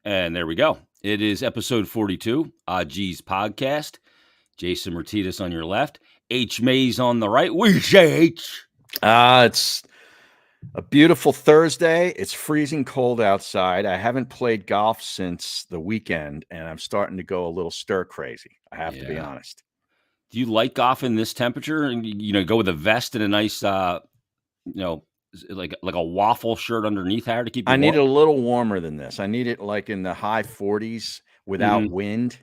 And there we go. It is episode 42, G's podcast. Jason Myrtetus on your left, H. Mays on the right. What do you say, H? It's a beautiful Thursday. It's freezing cold outside. I haven't played golf since the weekend, and I'm starting to go a little stir crazy. I have to be honest. Do you like golf in this temperature? And go with a vest and a nice, like a waffle shirt underneath, Harry, to keep you warm? I need it a little warmer than this. I need it like in the high 40s without wind.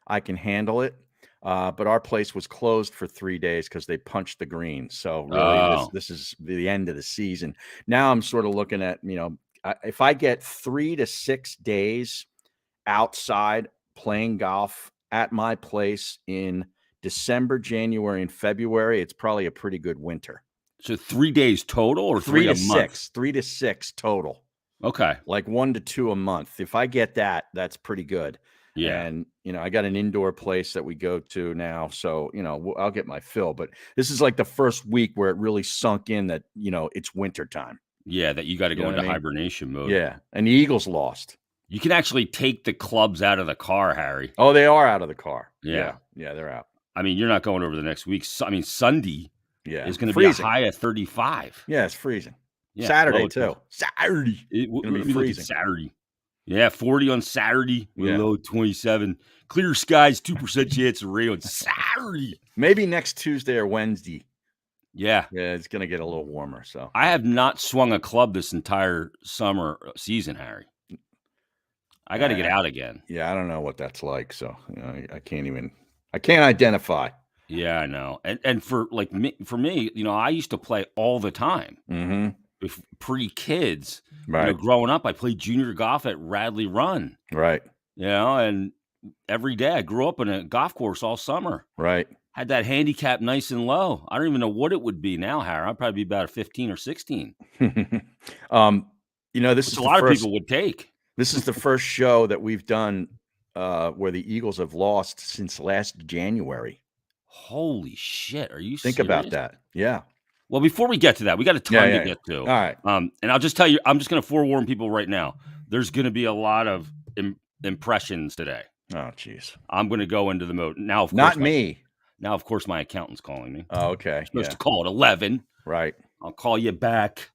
I can handle it. But our place was closed for 3 days because they punched the green. So really, this is the end of the season. Now I'm sort of looking at, if I get 3 to 6 days outside playing golf at my place in December, January, and February, it's probably a pretty good winter. So 3 days total, or 3 to 6? 3 to 6 total. Okay. Like 1 to 2 a month. If I get that, that's pretty good. Yeah. And, I got an indoor place that we go to now. So, I'll get my fill. But this is like the first week where it really sunk in that, it's winter time. Yeah, that you got to go into hibernation mode. Yeah. And the Eagles lost. You can actually take the clubs out of the car, Harry. Oh, they are out of the car. Yeah. Yeah, they're out. I mean, you're not going over the next week. Sunday is going to be a high of 35. Yeah, it's freezing. Yeah, Saturday, too. Saturday. It's going to be freezing. Saturday. Yeah, 40 on Saturday, low 27. Clear skies, 2% chance of rain on Saturday. Maybe next Tuesday or Wednesday. Yeah. Yeah, it's going to get a little warmer. So I have not swung a club this entire summer season, Harry. I got to get out again. Yeah, I don't know what that's like. So I can't identify. Yeah, I know. And for me, I used to play all the time. Mm-hmm. Pre-kids, right? Growing up, I played junior golf at Radley Run, right? And every day I grew up in a golf course all summer, right? Had that handicap nice and low. I don't even know what it would be now, Harry. I'd probably be about a 15 or 16. This is a lot of people would take. This is the first show that we've done where the Eagles have lost since last January. Holy shit! Are you think serious? about that? Yeah. Well, before we get to that, we got a ton to get to. All right. And I'll just tell you, I'm just going to forewarn people right now. There's going to be a lot of impressions today. Oh, jeez. I'm going to go into the mode now. Of course, not me. Now, of course, my accountant's calling me. Oh, okay. I'm supposed to call at 11. Right. I'll call you back.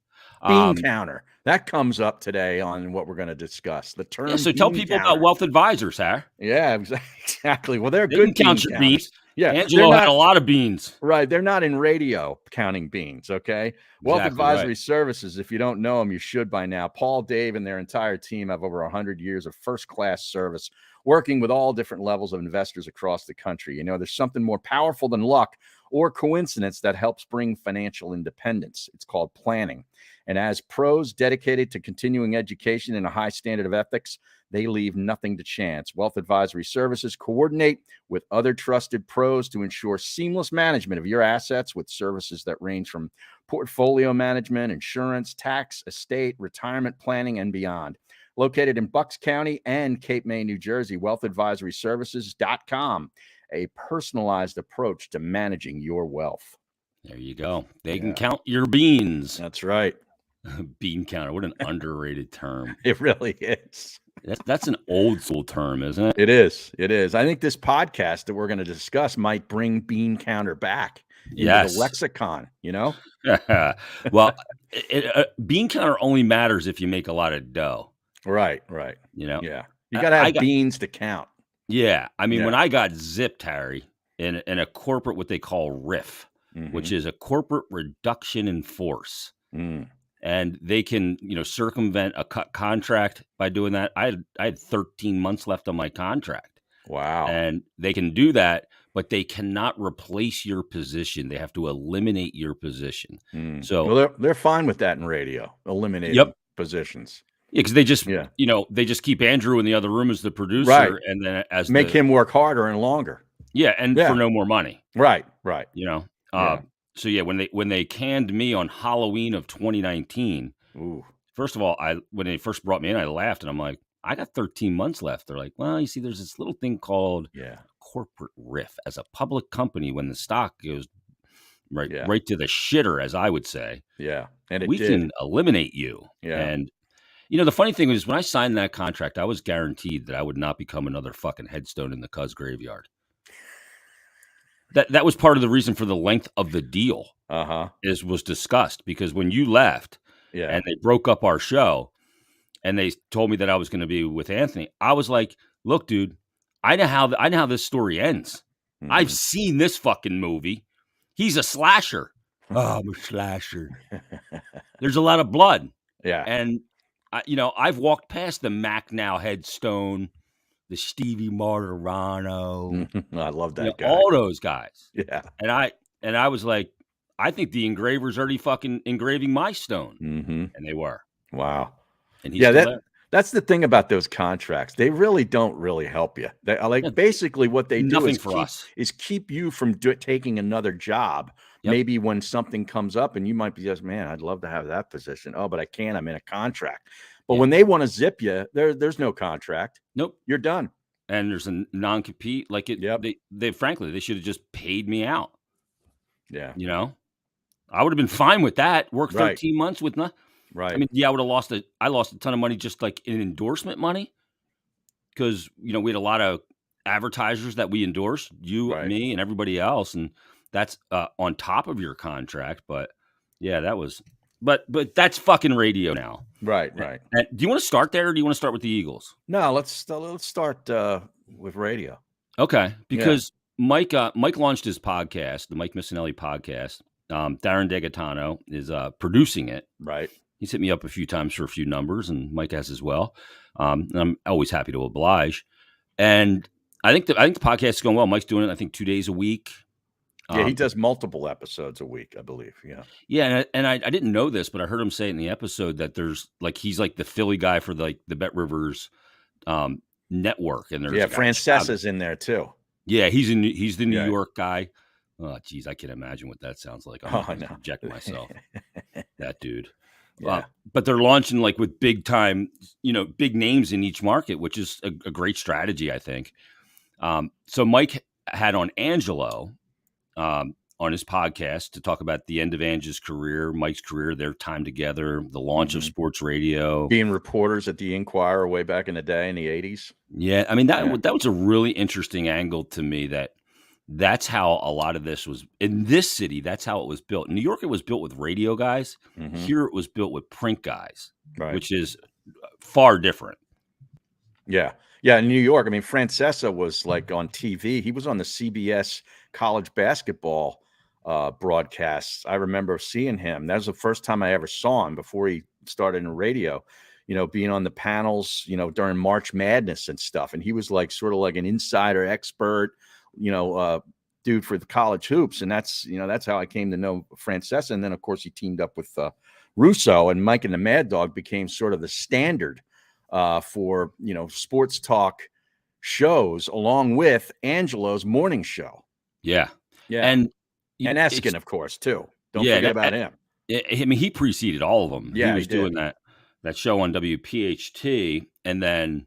Bean counter. That comes up today on what we're going to discuss. The term. Yeah, so tell people about Wealth Advisors, Harry. Yeah, exactly. Well, they're they good can count your beans. Yeah, Angelo had a lot of beans. Right. They're not in radio counting beans, okay? Exactly. Wealth Advisory Services, if you don't know them, you should by now. Paul, Dave, and their entire team have over 100 years of first-class service, working with all different levels of investors across the country. There's something more powerful than luck or coincidence that helps bring financial independence. It's called planning. And as pros dedicated to continuing education and a high standard of ethics, they leave nothing to chance. Wealth Advisory Services coordinate with other trusted pros to ensure seamless management of your assets with services that range from portfolio management, insurance, tax, estate, retirement planning, and beyond. Located in Bucks County and Cape May, New Jersey, wealthadvisoryservices.com, a personalized approach to managing your wealth. There you go. They can count your beans. That's right. Bean counter. What an underrated term. It really is. That's an old school term, isn't it? It is. It is. I think this podcast that we're going to discuss might bring bean counter back into the lexicon, Well, bean counter only matters if you make a lot of dough. Right. Yeah. You got to have beans to count. Yeah. I mean, when I got zipped, Harry, in a corporate, what they call RIF, which is a corporate reduction in force. And they can, circumvent a contract by doing that. I had 13 months left on my contract. Wow. And they can do that, but they cannot replace your position. They have to eliminate your position. So they're fine with that in radio, eliminating positions. Yeah, because they just, they just keep Andrew in the other room as the producer, right. And then make him work harder and longer. Yeah, and for no more money. Right. So when they canned me on Halloween of 2019, first of all, when they first brought me in, I laughed and I'm like, I got 13 months left. They're like, well, you see, there's this little thing called corporate RIF as a public company when the stock goes right to the shitter, as I would say. Yeah, and we can eliminate you. Yeah. And The funny thing is when I signed that contract, I was guaranteed that I would not become another fucking headstone in the Cuz graveyard. That was part of the reason for the length of the deal. Was discussed because when you left and they broke up our show and they told me that I was going to be with Anthony, I was like, look, dude, I know how this story ends. Mm-hmm. I've seen this fucking movie. He's a slasher. Oh, I'm a slasher. There's a lot of blood. Yeah. And, I've walked past the Mac Now headstone, the Stevie Martirano. I love that guy. All those guys. Yeah. And I was like, I think the engraver's already fucking engraving my stone. Mm-hmm. And they were. Wow. And he's still there. That's the thing about those contracts. They really don't really help you. They basically what they do is keep you from taking another job. Yep. Maybe when something comes up and you might be just, man, I'd love to have that position. Oh, but I can't. I'm in a contract. But when they want to zip you, there's no contract. Nope. You're done. And there's a non-compete. They frankly, they should have just paid me out. Yeah. I would have been fine with that. Work 13 months with nothing. Right. I mean, I would have I lost a ton of money just like in endorsement money because, we had a lot of advertisers that we endorsed, you, me, and everybody else. And that's on top of your contract. But yeah, that was, but that's fucking radio now. Right. And do you want to start there or do you want to start with the Eagles? No, let's start with radio. Okay. Because Mike launched his podcast, the Mike Missinelli podcast. Darren DeGaetano is producing it. Right. He's hit me up a few times for a few numbers, and Mike has as well. And I'm always happy to oblige. And I think the podcast is going well. Mike's doing it, I think, 2 days a week. Yeah, he does multiple episodes a week, I believe. Yeah. Yeah, and I didn't know this, but I heard him say in the episode that there's he's like the Philly guy for the Bet Rivers network, and there's Francesa's in there too. Yeah, he's the New York guy. Oh, geez, I can imagine what that sounds like. I'm going to project myself. That dude. Yeah. But they're launching with big time, big names in each market, which is a great strategy, I think. So Mike had on Angelo on his podcast to talk about the end of Ange's career, Mike's career, their time together, the launch of sports radio. Being reporters at the Inquirer way back in the day in the 80s. Yeah. I mean, that was a really interesting angle to me that's how a lot of this was in this city. That's how it was built. In New York, it was built with radio guys. Mm-hmm. Here, it was built with print guys, which is far different. Yeah. Yeah. In New York, I mean, Francesa was on TV. He was on the CBS college basketball broadcasts. I remember seeing him. That was the first time I ever saw him before he started in radio, being on the panels, during March Madness and stuff. And he was sort of an insider expert, dude for the college hoops. And that's how I came to know Francesa. And then of course he teamed up with Russo, and Mike and the Mad Dog became sort of the standard for, sports talk shows along with Angelo's morning show. Yeah. Yeah. And Eskin, of course, too. Don't forget about him. I mean, he preceded all of them. Yeah, he was doing that show on WPHT, and then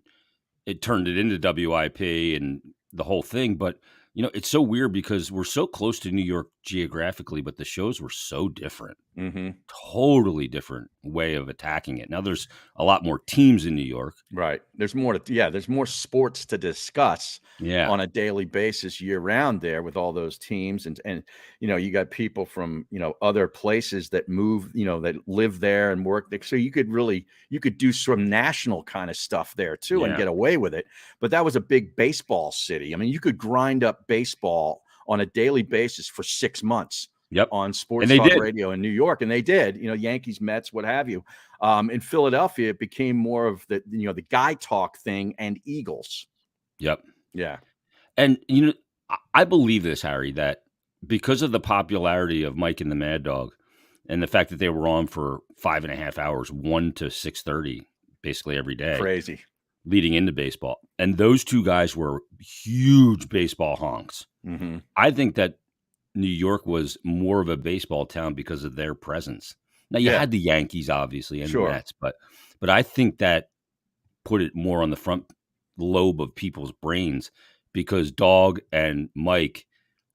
it turned it into WIP and the whole thing. But, it's so weird because we're so close to New York geographically, but the shows were so different. Mm-hmm. Totally different way of attacking it. Now there's a lot more teams in New York. Right. There's more there's more sports to discuss on a daily basis year round there with all those teams. And you got people from, other places that move, that live there and work there. So you could do some national kind of stuff there too and get away with it. But that was a big baseball city. I mean, you could grind up baseball on a daily basis for 6 months. Yep. On sports talk radio in New York. And they did, Yankees, Mets, what have you. In Philadelphia, it became more of the, the guy talk thing and Eagles. Yep. Yeah. And, I believe this, Harry, that because of the popularity of Mike and the Mad Dog and the fact that they were on for 5.5 hours, 1 to 6:30, basically every day. Crazy. Leading into baseball. And those two guys were huge baseball honks. Mm-hmm. I think that New York was more of a baseball town because of their presence. Now you had the Yankees, obviously, and the Mets, but I think that put it more on the front lobe of people's brains because Dog and Mike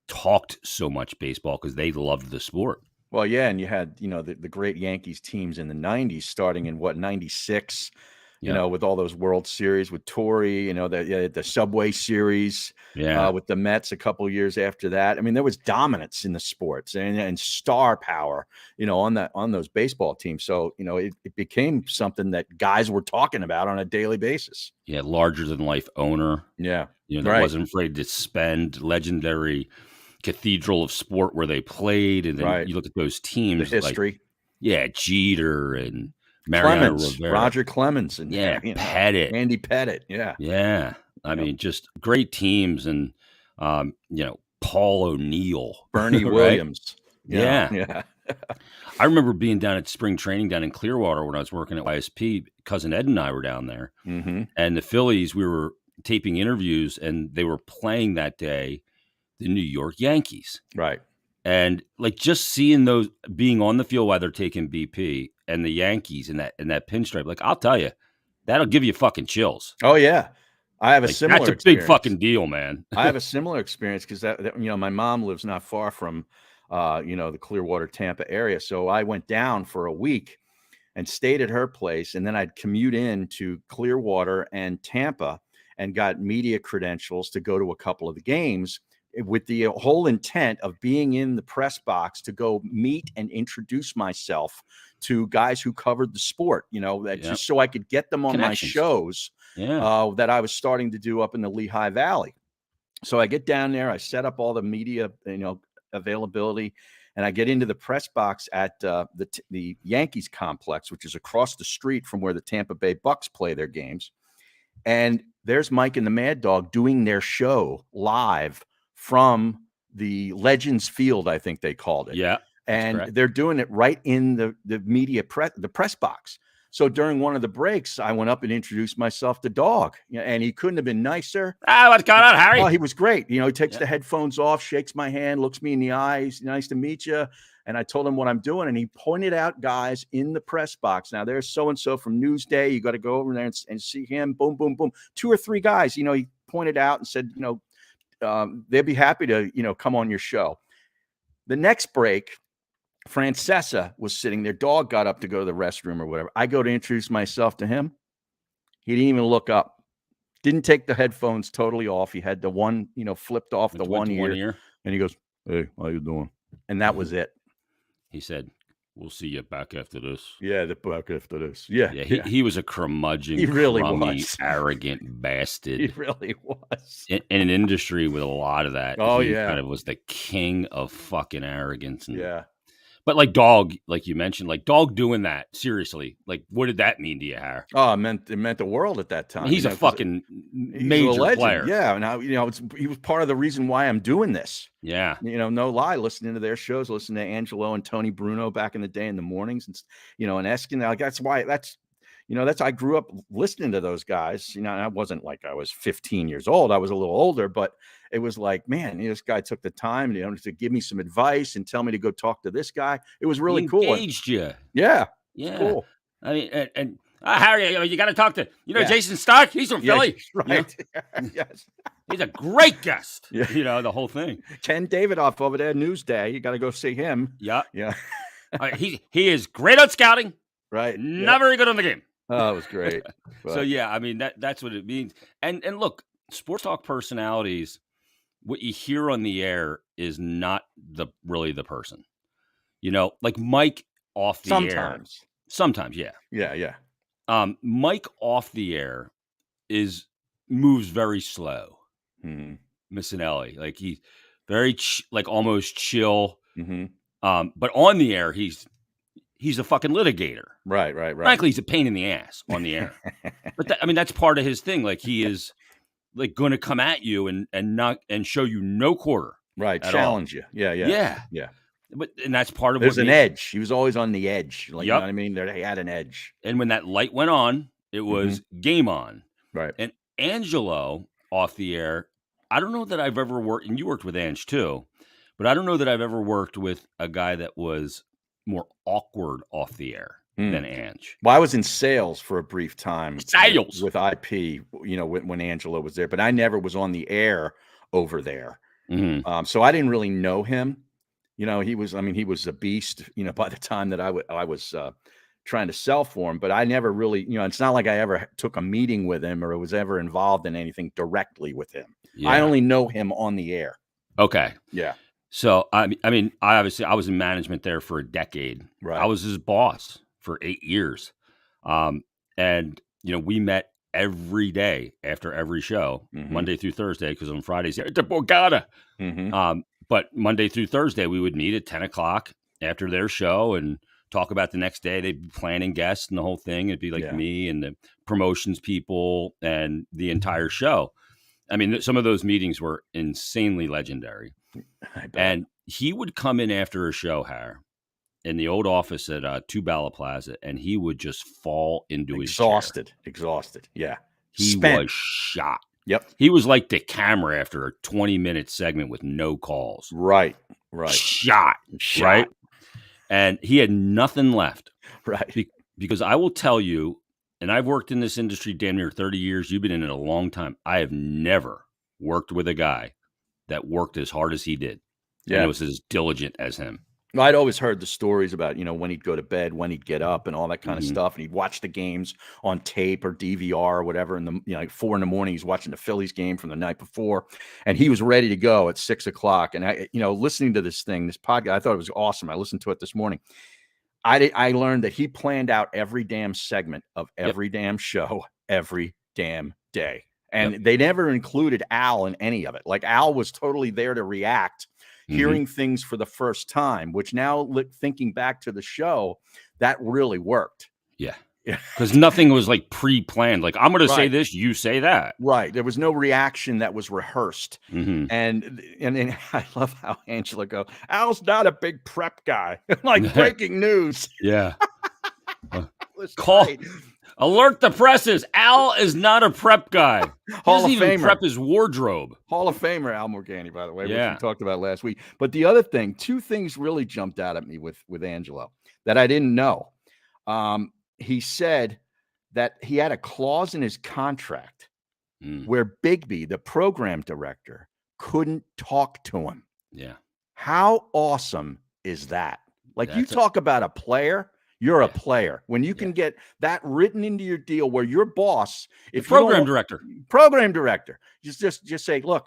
talked so much baseball because they loved the sport. Well, yeah, and you had, the great Yankees teams in the 90s starting in what, 96, Yeah. with all those World Series with Torre, the Subway Series Yeah. with the Mets a couple of years after that. I mean, there was dominance in the sports and star power, on those baseball teams. So, it became something that guys were talking about on a daily basis. Yeah, larger than life owner, Yeah. that Right. wasn't afraid to spend, legendary cathedral of sport where they played, and then Right. you look at those The teams like, history. yeah, Jeter and Mariano Clemens, Rivera. Roger Clemens in Yeah, there, Pettit. Andy Pettit. Yeah. Yeah. I Yep. mean, just great teams and, Paul O'Neill, Bernie right? Williams. Yeah. Yeah. I remember being down at spring training down in Clearwater when I was working at YSP. Cousin Ed and I were down there. Mm-hmm. And the Phillies, we were taping interviews, and they were playing that day the New York Yankees. Right. And like just seeing those being on the field while they're taking BP and the Yankees and that pinstripe, like I'll tell you, that'll give you fucking chills. Oh yeah, I have a Like, similar. that's a experience. big fucking deal, man. I have a similar experience because that my mom lives not far from, the Clearwater, Tampa area. So I went down for a week and stayed at her place, and then I'd commute in to Clearwater and Tampa and got media credentials to go to a couple of the games with the whole intent of being in the press box to go meet and introduce myself to guys who covered the sport, just so I could get them on my shows that I was starting to do up in the Lehigh Valley. So I get down there, I set up all the media, availability, and I get into the press box at the Yankees complex, which is across the street from where the Tampa Bay Bucks play their games. And there's Mike and the Mad Dog doing their show live from the Legends Field, I think they called it. Yeah. And they're doing it right in the media press box. So during one of the breaks, I went up and introduced myself to Dog, and he couldn't have been nicer. What's going on, Harry? Oh, he was great. He takes the headphones off, shakes my hand, looks me in the eyes. Nice to meet you. And I told him what I'm doing, and he pointed out guys in the press box. Now, there's so-and-so from Newsday. You got to go over there and see him. Boom, boom, boom. 2 or 3 guys, he pointed out and said, they'd be happy to, come on your show. The next break, Francesa was sitting there. Dog got up to go to the restroom or whatever. I go to introduce myself to him. He didn't even look up. Didn't take the headphones totally off. He had the one, flipped off the one ear. And he goes, "Hey, how you doing?" And that was it. He said, "We'll see you back after this." Yeah, back after this. Yeah. He was a curmudgeon, he really crummy, was. arrogant bastard. He really was. In an industry with a lot of that. Oh, he yeah. kind of was the king of fucking arrogance. And, yeah. But like Dog, like you mentioned, like Dog doing that, seriously, like what did that mean to you, Har? Oh, it meant the world at that time. He's a fucking major legend. player. Yeah, and he was part of the reason why I'm doing this. Yeah, no lie, listening to their shows, listening to Angelo and Tony Bruno back in the day in the mornings, and and Eskin. Like that's why I grew up listening to those guys. And I wasn't like I was 15 years old. I was a little older, but it was like, man, this guy took the time, to give me some advice and tell me to go talk to this guy. It was really cool. Engaged you. Yeah. Yeah. Cool. I mean, and Harry, you got to talk to, Jason Stark. He's from Philly. Right. Yes. He's a great guest. Yeah. The whole thing. Ken Davidoff over there, Newsday. You got to go see him. Yeah. Yeah. He is great on scouting. Right. Not very good on the game. Oh, it was great. So yeah, I mean that's what it means. And look, sports talk personalities, what you hear on the air is not really the person. Like Mike off the air. Sometimes, yeah. Yeah. Mike off the air moves very slow. Mm-hmm. Missinelli, like he's very almost chill. Mm-hmm. But on the air, he's a fucking litigator. Right. Frankly, he's a pain in the ass on the air. But that's part of his thing. Like he is like going to come at you and show you no quarter. Right. Challenge you. Yeah. But that's part of there's an edge. He was always on the edge. Like, you know what I mean? He had an edge. And when that light went on, it was game on. Right. And Angelo off the air, I don't know that I've ever worked, and you worked with Ange too, but I don't know that I've ever worked with a guy that was more awkward off the air than Ange. Well, I was in sales for a brief time. Sales with IP, when Angelo was there, but I never was on the air over there. Mm-hmm. So I didn't really know him. You know, he was a beast, you know, by the time that I was trying to sell for him, but I never really, you know, it's not like I ever took a meeting with him or was ever involved in anything directly with him. I Yeah. only know him on the air. Okay. Yeah. So, I was in management there for a decade. I Right. was his boss for 8 years. Um, and, you know, we met every day after every show, Mm-hmm. Monday through Thursday, because on Fridays, it's a Borgata. Mm-hmm. But Monday through Thursday, we would meet at 10 o'clock after their show and talk about the next day. They'd be planning guests and the whole thing. It'd be like Yeah. me and the promotions people and the entire show. I mean, some of those meetings were insanely legendary. I bet. And he would come in after a show, Har, in the old office at Two Bala Plaza, and he would just fall into his chair. Exhausted. Yeah. He was shot. Yep. He was like the camera after a 20-minute segment with no calls. Right. Shot. Right. And he had nothing left. Right. Because I will tell you, and I've worked in this industry damn near 30 years. You've been in it a long time. I have never worked with a guy that worked as hard as he did. Yeah. And was as diligent as him. I'd always heard the stories about, you know, when he'd go to bed, when he'd get up and all that kind of stuff. And he'd watch the games on tape or DVR or whatever. And like 4 a.m, he's watching the Phillies game from the night before. And he was ready to go at 6 o'clock. And I, you know, listening to this podcast, I thought it was awesome. I listened to it this morning. I learned that he planned out every damn segment of every damn show, every damn day. And they never included Al in any of it. Like Al was totally there to react, hearing things for the first time, which now thinking back to the show, that really worked. Yeah. Because nothing was like pre-planned. Like, I'm going to say this, you say that. Right. There was no reaction that was rehearsed. And I love how Angela goes, Al's not a big prep guy. Like breaking news. Yeah. Alert the presses. Al is not a prep guy. He doesn't even prep his wardrobe. Hall of Famer Al Morganti, by the way, which we talked about last week. But the other thing, 2 things really jumped out at me with Angelo that I didn't know. He said that he had a clause in his contract where Bigby, the program director, couldn't talk to him. Yeah. How awesome is that? Like, you talk about a player. You're a player when you can get that written into your deal where your boss, if program director, just say, look,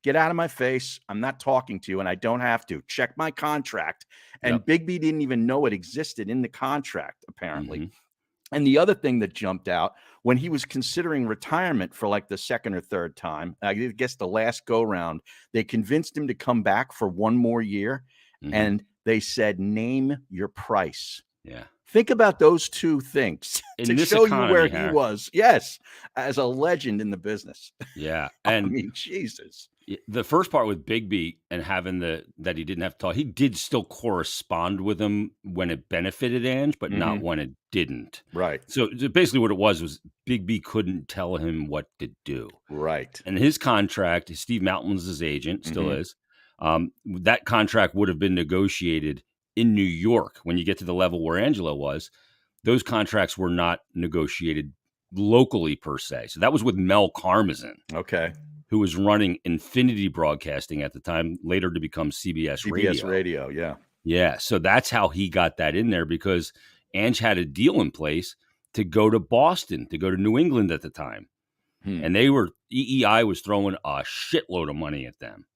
get out of my face. I'm not talking to you and I don't have to check my contract. And Bigby didn't even know it existed in the contract, apparently. And the other thing that jumped out when he was considering retirement for like the 2nd or 3rd time, I guess the last go round, they convinced him to come back for 1 more year. And they said, name your price. Yeah. Think about those 2 things to show you where he was. Yes. As a legend in the business. Yeah. And I mean, Jesus. The first part with Bigby and having that he didn't have to talk, he did still correspond with him when it benefited Ange, but not when it didn't. Right. So basically what it was Bigby couldn't tell him what to do. Right. And his contract, Steve Mountain was his agent, still is. That contract would have been negotiated in New York. When you get to the level where Angelo was, those contracts were not negotiated locally per se. So that was with Mel Karmazin. Okay. Who was running Infinity Broadcasting at the time, later to become CBS Radio, yeah. Yeah, so that's how he got that in there because Ange had a deal in place to go to Boston, to go to New England at the time. And EEI was throwing a shitload of money at them.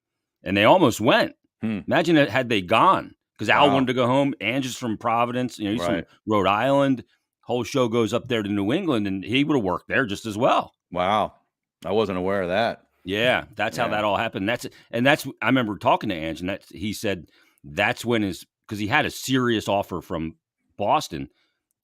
And they almost went. Imagine it had they gone. Because Al wanted to go home. Ange is from Providence. You know, he's from Rhode Island. Whole show goes up there to New England, and he would have worked there just as well. Wow. I wasn't aware of that. Yeah, that's how that all happened. I remember talking to Ange, and he said that's when because he had a serious offer from Boston,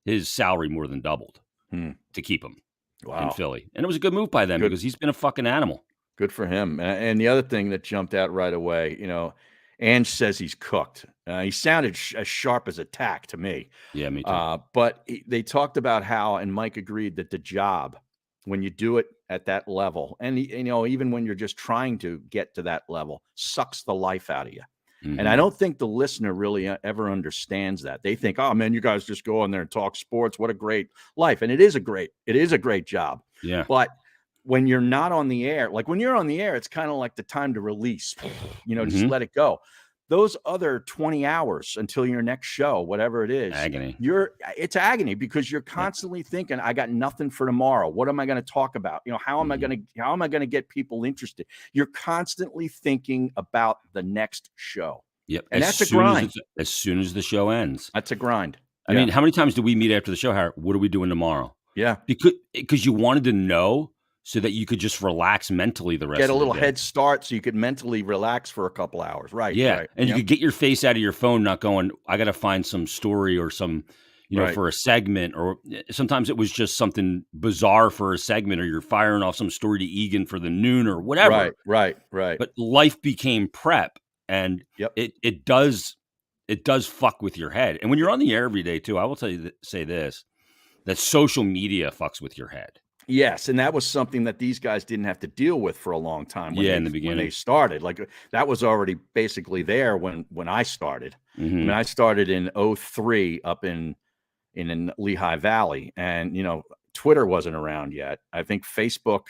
his salary more than doubled to keep him in Philly. And it was a good move by them because he's been a fucking animal. Good for him. And the other thing that jumped out right away, you know, Ange says he's cooked. He sounded as sharp as a tack to me. Yeah, me too. But they talked about how, and Mike agreed, that the job, when you do it at that level, and you know, even when you're just trying to get to that level, sucks the life out of you. And I don't think the listener really ever understands that. They think, oh man, you guys just go in there and talk sports. What a great life. And it is a great job. Yeah. But when you're not on the air, like when you're on the air, it's kind of like the time to release, you know, just let it go. those other 20 hours until your next show, whatever it is, agony. It's agony because you're constantly thinking, I got nothing for tomorrow. What am I going to talk about? How am I going to get people interested? You're constantly thinking about the next show. Yep. And that's a grind. As soon as the show ends. That's a grind. I mean, how many times do we meet after the show, Harry? What are we doing tomorrow? Yeah. Because you wanted to know so that you could just relax mentally the rest of the day. Get a little head start so you could mentally relax for a couple hours. Right. Yeah. Right. And you could get your face out of your phone, not going, I got to find some story or some, for a segment, or sometimes it was just something bizarre for a segment, or you're firing off some story to Egan for the noon or whatever. Right. But life became prep, and it does fuck with your head. And when you're on the air every day too, I will say this, that social media fucks with your head. Yes, and that was something that these guys didn't have to deal with for a long time. In the beginning, when they started, like that was already basically there when I started. I mean, I started in 2003 up in Lehigh Valley, and Twitter wasn't around yet. I think Facebook,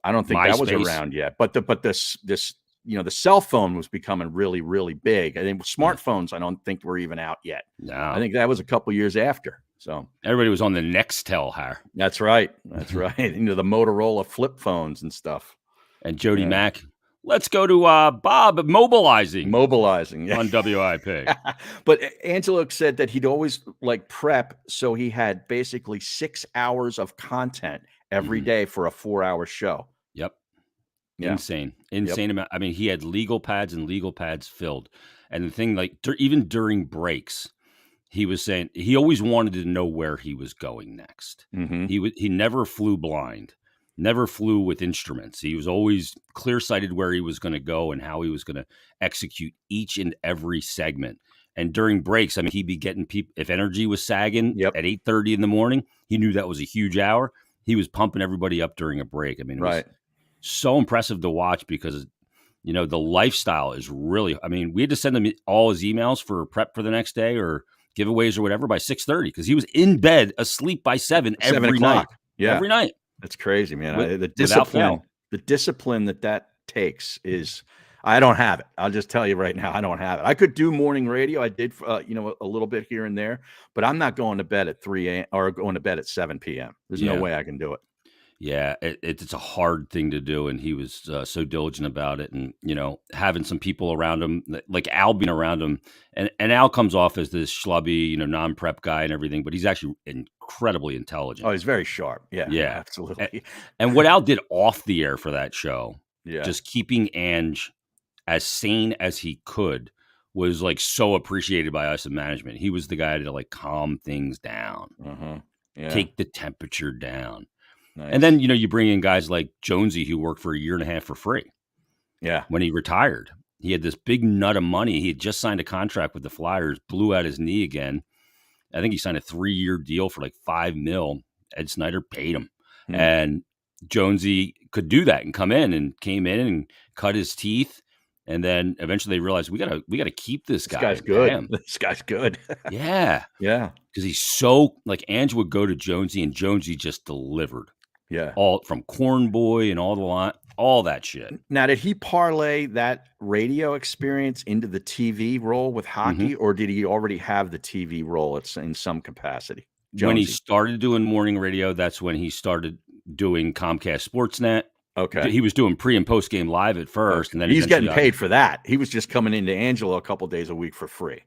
I don't think that was around yet. But this the cell phone was becoming really, really big. I think smartphones, I don't think were even out yet. No, I think that was a couple years after. So everybody was on the Nextel, Har. That's right. That's right. The Motorola flip phones and stuff. And Jody Mack. Let's go to Bob mobilizing on WIP. But Angelo said that he'd always prep, so he had basically 6 hours of content every day for a 4-hour show. Yep. Yeah. Insane amount. I mean, he had legal pads filled. And the thing, even during breaks, he was saying he always wanted to know where he was going next. He never flew blind, never flew with instruments. He was always clear-sighted where he was going to go and how he was going to execute each and every segment. And during breaks, I mean, he'd be getting people, if energy was sagging at 8:30 in the morning, he knew that was a huge hour. He was pumping everybody up during a break. I mean, it was so impressive to watch because the lifestyle is really, I mean, we had to send him all his emails for prep for the next day or giveaways or whatever by 6:30 because he was in bed asleep by 7 every night. Yeah. Every night. That's crazy, man. The discipline that takes is, I don't have it. I'll just tell you right now, I don't have it. I could do morning radio. I did, a little bit here and there, but I'm not going to bed at 3 a.m. or going to bed at 7 p.m. There's no way I can do it. Yeah, it's a hard thing to do, and he was so diligent about it, and having some people around him, like Al being around him, and Al comes off as this schlubby, non-prep guy and everything, but he's actually incredibly intelligent. Oh, he's very sharp. Yeah, absolutely. And what Al did off the air for that show, just keeping Ange as sane as he could, was so appreciated by us in management. He was the guy to calm things down, take the temperature down. Nice. And then, you bring in guys like Jonesy, who worked for a year and a half for free. Yeah. When he retired, he had this big nut of money. He had just signed a contract with the Flyers, blew out his knee again. I think he signed a 3-year deal for $5 million. Ed Snyder paid him. And Jonesy could do that and came in and cut his teeth. And then eventually they realized we gotta keep this guy. This guy's good. This guy's good. Yeah. Yeah. Because he's so Ange would go to Jonesy and Jonesy just delivered. Yeah. All from Corn Boy and all that shit. Now, did he parlay that radio experience into the TV role with hockey, or did he already have the TV role in some capacity? Jonesy. When he started doing morning radio, that's when he started doing Comcast Sportsnet. Okay. He was doing pre and post game live at first, and then he's getting paid for that. He was just coming into Angelo a couple days a week for free.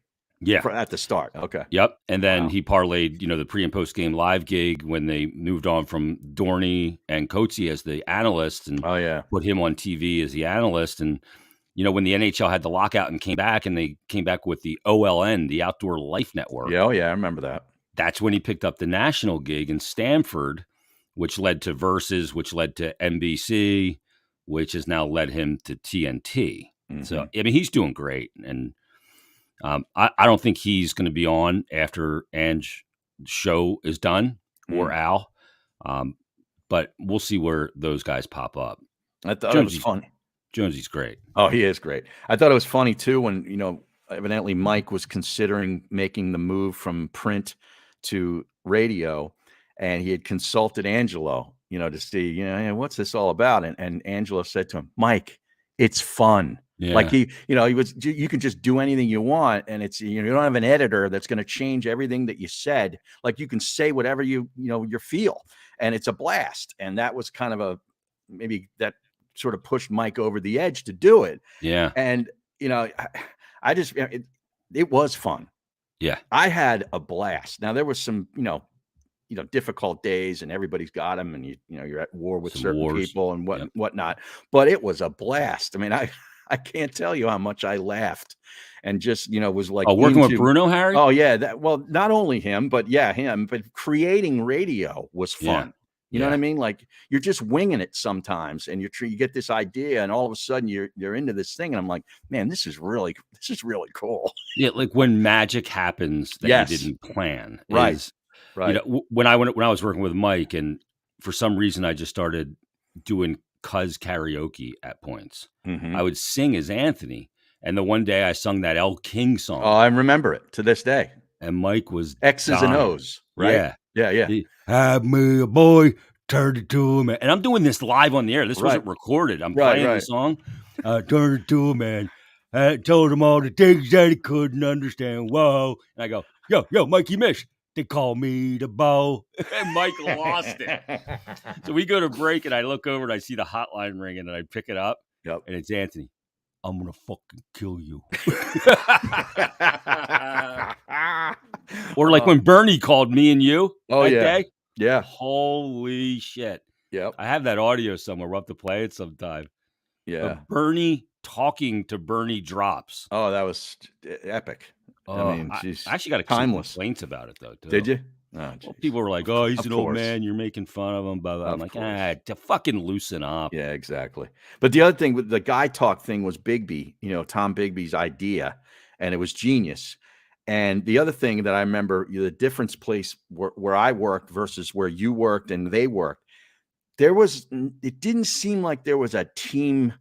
Yeah. At the start. Okay. Yep. And then he parlayed, the pre and post game live gig when they moved on from Dorney and Coetzee as the analyst and put him on TV as the analyst. And, when the NHL had the lockout and came back, and they came back with the OLN, the Outdoor Life Network. Yeah. Oh, yeah. I remember that. That's when he picked up the national gig in Stamford, which led to Versus, which led to NBC, which has now led him to TNT. So, I mean, he's doing great. And, I don't think he's going to be on after Ange's show is done or Al, but we'll see where those guys pop up. I thought it was funny. Jonesy's great. Oh, he is great. I thought it was funny too when evidently Mike was considering making the move from print to radio, and he had consulted Angelo, to see, what's this all about? And Angelo said to him, Mike, it's fun. Like Yeah. you can just do anything you want, and it's you don't have an editor that's going to change everything that you said. Like you can say whatever you feel, and it's a blast. And that was kind of maybe that sort of pushed Mike over the edge to do it. Yeah. And I just it was fun. Yeah. I had a blast. Now there was some difficult days, and everybody's got them, and you're at war with certain people and whatnot. But it was a blast. I mean, I can't tell you how much I laughed, and just was like working with Bruno, Harry. Oh yeah, well, not only him, but him. But creating radio was fun. You know what I mean? Like you're just winging it sometimes, and you get this idea, and all of a sudden you're into this thing, and I'm like, man, this is really cool. Yeah, like when magic happens that you didn't plan. Right. Right. When I was working with Mike, and for some reason I just started doing cuz karaoke at points. Mm-hmm. I would sing as Anthony, and the one day I sung that El King song. Oh, I remember it to this day. And Mike was X's dying. and O's, right? Yeah. Have me a boy, turn it to a man. And I'm doing this live on the air. This wasn't recorded. I'm playing the song. Turn it to a man. I told him all the things that he couldn't understand. Whoa. And I go, yo, Mikey Mish. They call me the Bo. And Mike lost it. So we go to break, and I look over, and I see the hotline ringing, and I pick it up. Yep. And it's Anthony. I'm going to fucking kill you. Or like when Bernie called me and you that day. Yeah. Holy shit. Yep. I have that audio somewhere. We'll have to play it sometime. Yeah. But Bernie talking to Bernie drops. Oh, that was epic. I mean, I actually got timeless complaints about it, though. Too. Did you? Oh, well, people were like, "Oh, he's an old man. You're making fun of him." Blah, blah. I'm like, to fucking loosen up. Yeah, exactly. But the other thing with the guy talk thing was Bigby, Tom Bigby's idea, and it was genius. And the other thing that I remember, the difference place where I worked versus where you worked and they worked, it didn't seem like there was a team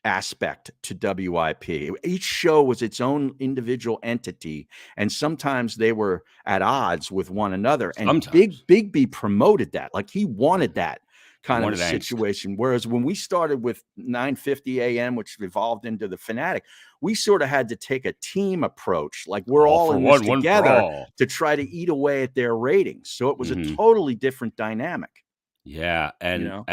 aspect to WIP. Each show was its own individual entity, and sometimes they were at odds with one another. And Bigby promoted that, like he wanted that kind of a situation. Whereas when we started with 950 AM, which evolved into the Fanatic, we sort of had to take a team approach, like we're all in this together to try to eat away at their ratings. So it was a totally different dynamic. Yeah, and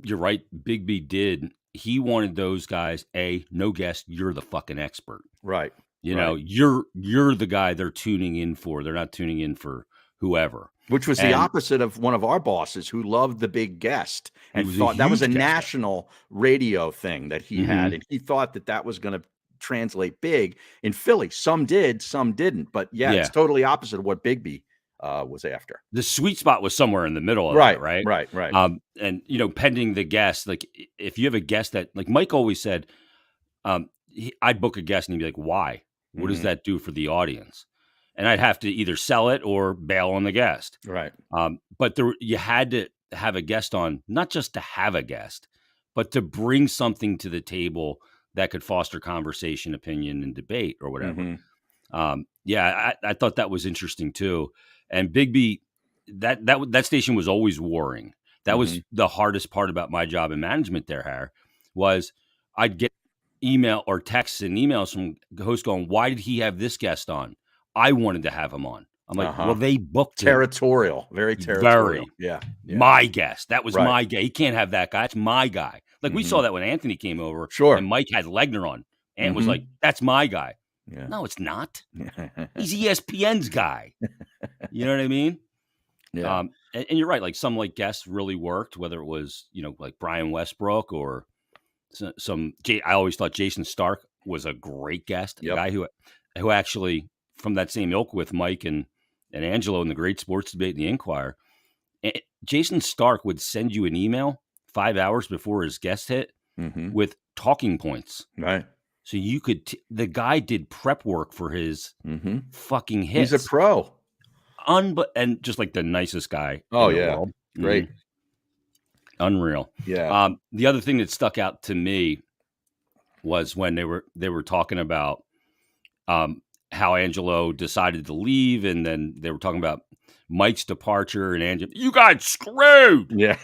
you're right. Bigby did. He wanted those guys, no guest, you're the fucking expert. Right. You're the guy they're tuning in for. They're not tuning in for whoever. Which was the opposite of one of our bosses who loved the big guest and thought that was a national radio thing that he had. And he thought that was going to translate big in Philly. Some did, some didn't. But it's totally opposite of what Bigby was after. The sweet spot was somewhere in the middle of that, right? Right. And pending the guest, like if you have a guest that, like Mike always said, I'd book a guest and he'd be like, why? What does that do for the audience? And I'd have to either sell it or bail on the guest. Right. But you had to have a guest on, not just to have a guest, but to bring something to the table that could foster conversation, opinion, and debate or whatever. I thought that was interesting too. And Bigby, that station was always warring. That was the hardest part about my job in management there, Harry, was I'd get email or texts and emails from hosts going, why did he have this guest on? I wanted to have him on. I'm like, well, they booked territorial, very territorial. Yeah. My guest. That was my guy. He can't have that guy. That's my guy. Like we saw that when Anthony came over. Sure. And Mike had Legner on. And was like, that's my guy. Yeah. No, it's not. He's ESPN's guy. You know what I mean? Yeah. And you're right. Like some guests really worked, whether it was, like Brian Westbrook or I always thought Jason Stark was a great guest. A guy who actually from that same ilk with Mike and Angelo in the Great Sports Debate in the Inquirer. Jason Stark would send you an email 5 hours before his guest hit with talking points. Right. So you could, the guy did prep work for his fucking hits. He's a pro. And just like the nicest guy in the world. Great. Unreal. Yeah. The other thing that stuck out to me was when they were talking about how Angelo decided to leave, and then they were talking about Mike's departure and Angelo. You got screwed. Yeah.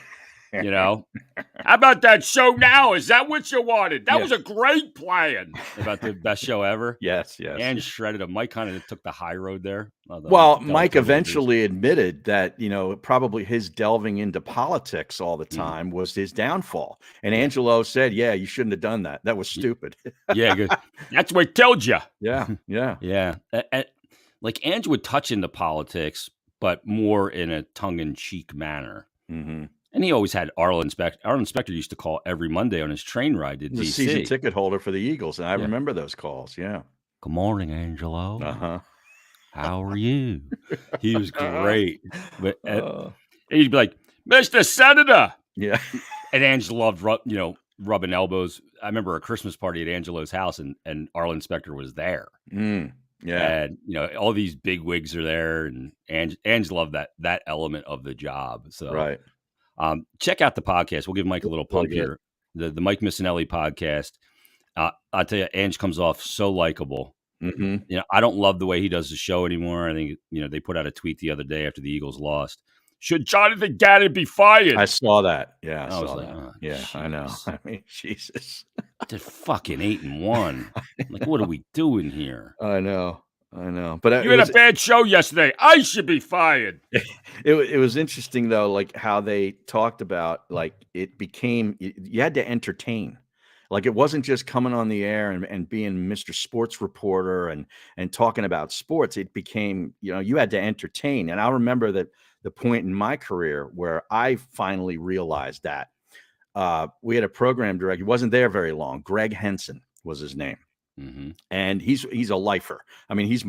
You know, how about that show now? Is that what you wanted? That was a great plan. About the best show ever. Yes. And shredded him. Mike kind of took the high road there. Well, Mike eventually admitted that, probably his delving into politics all the time was his downfall. And Angelo said, yeah, you shouldn't have done that. That was stupid. Yeah, good. That's what killed you. Yeah. Yeah. Like Ange would touch into politics, but more in a tongue-in-cheek manner. Mm-hmm. And he always had Arlen Specter. Arlen Specter used to call every Monday on his train ride to DC. Season ticket holder for the Eagles. And I remember those calls. Yeah. Good morning, Angelo. Uh-huh. How are you? He was great. But he'd be like, Mr. Senator. Yeah. And Angelo loved, rubbing elbows. I remember a Christmas party at Angelo's house, and Arlen Specter was there. Yeah. And, all these big wigs are there, and Ange loved that element of the job. So, right. Check out the podcast. We'll give Mike a little pump here. The Mike Missinelli podcast. I'll tell you, Ange comes off so likable. Mm-hmm. I don't love the way he does the show anymore. I think, they put out a tweet the other day after the Eagles lost. Should Jonathan Gannon be fired? I saw that. Yeah, I saw like, that. Oh, yeah, geez. I know. I mean, Jesus. They're fucking 8-1. Like, what are we doing here? I know. But you had a bad show yesterday. I should be fired. It was interesting, though, like how they talked about, like, it became, you had to entertain. Like, it wasn't just coming on the air and being Mr. Sports Reporter and talking about sports. It became, you had to entertain. And I remember that the point in my career where I finally realized that we had a program director. He wasn't there very long. Greg Henson was his name. Mm-hmm. And he's a lifer. I mean, he's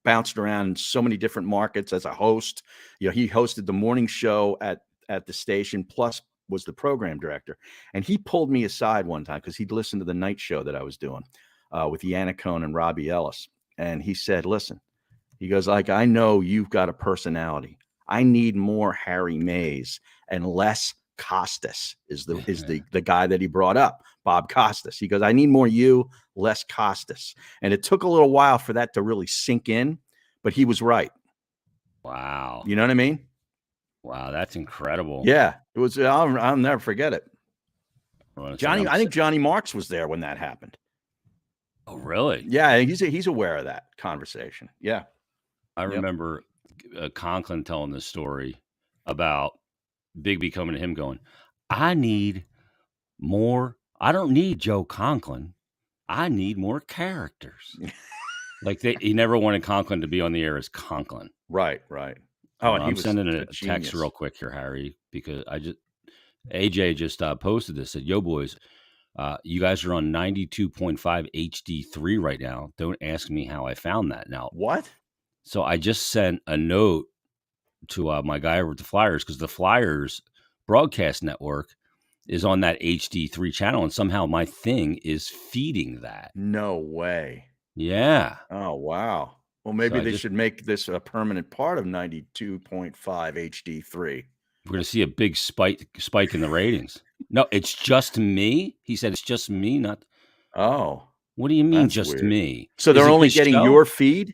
bounced around in so many different markets as a host. He hosted the morning show at the station, plus was the program director. And he pulled me aside one time because he'd listened to the night show that I was doing with Yannicone and Robbie Ellis. And he said, listen, he goes, like, I know you've got a personality. I need more Harry Mays and less Costas is the guy that he brought up, Bob Costas. He goes, I need more you, less Costas. And it took a little while for that to really sink in, but he was right. Wow. You know what I mean? Wow, that's incredible. Yeah, it was. I'll never forget it. I think Johnny Marks was there when that happened. Oh, really? Yeah, he's aware of that conversation. Yeah, I remember Conklin telling this story about Bigby coming to him going, I need more. I don't need Joe Conklin. I need more characters. Like he never wanted Conklin to be on the air as Conklin. Right. Oh, and I'm sending a text real quick here, Harry, because AJ just posted this. Said, "Yo, boys, you guys are on 92.5 HD3 right now. Don't ask me how I found that." Now, what? So I just sent a note to my guy over at the Flyers because the Flyers broadcast network is on that HD3 channel, and somehow my thing is feeding that. No way. Yeah. Oh, wow. Well, maybe they should make this a permanent part of 92.5 HD3. We're going to see a big spike in the ratings. No, it's just me. He said it's just me, not. Oh. What do you mean just weird. Me? So they're only getting your feed?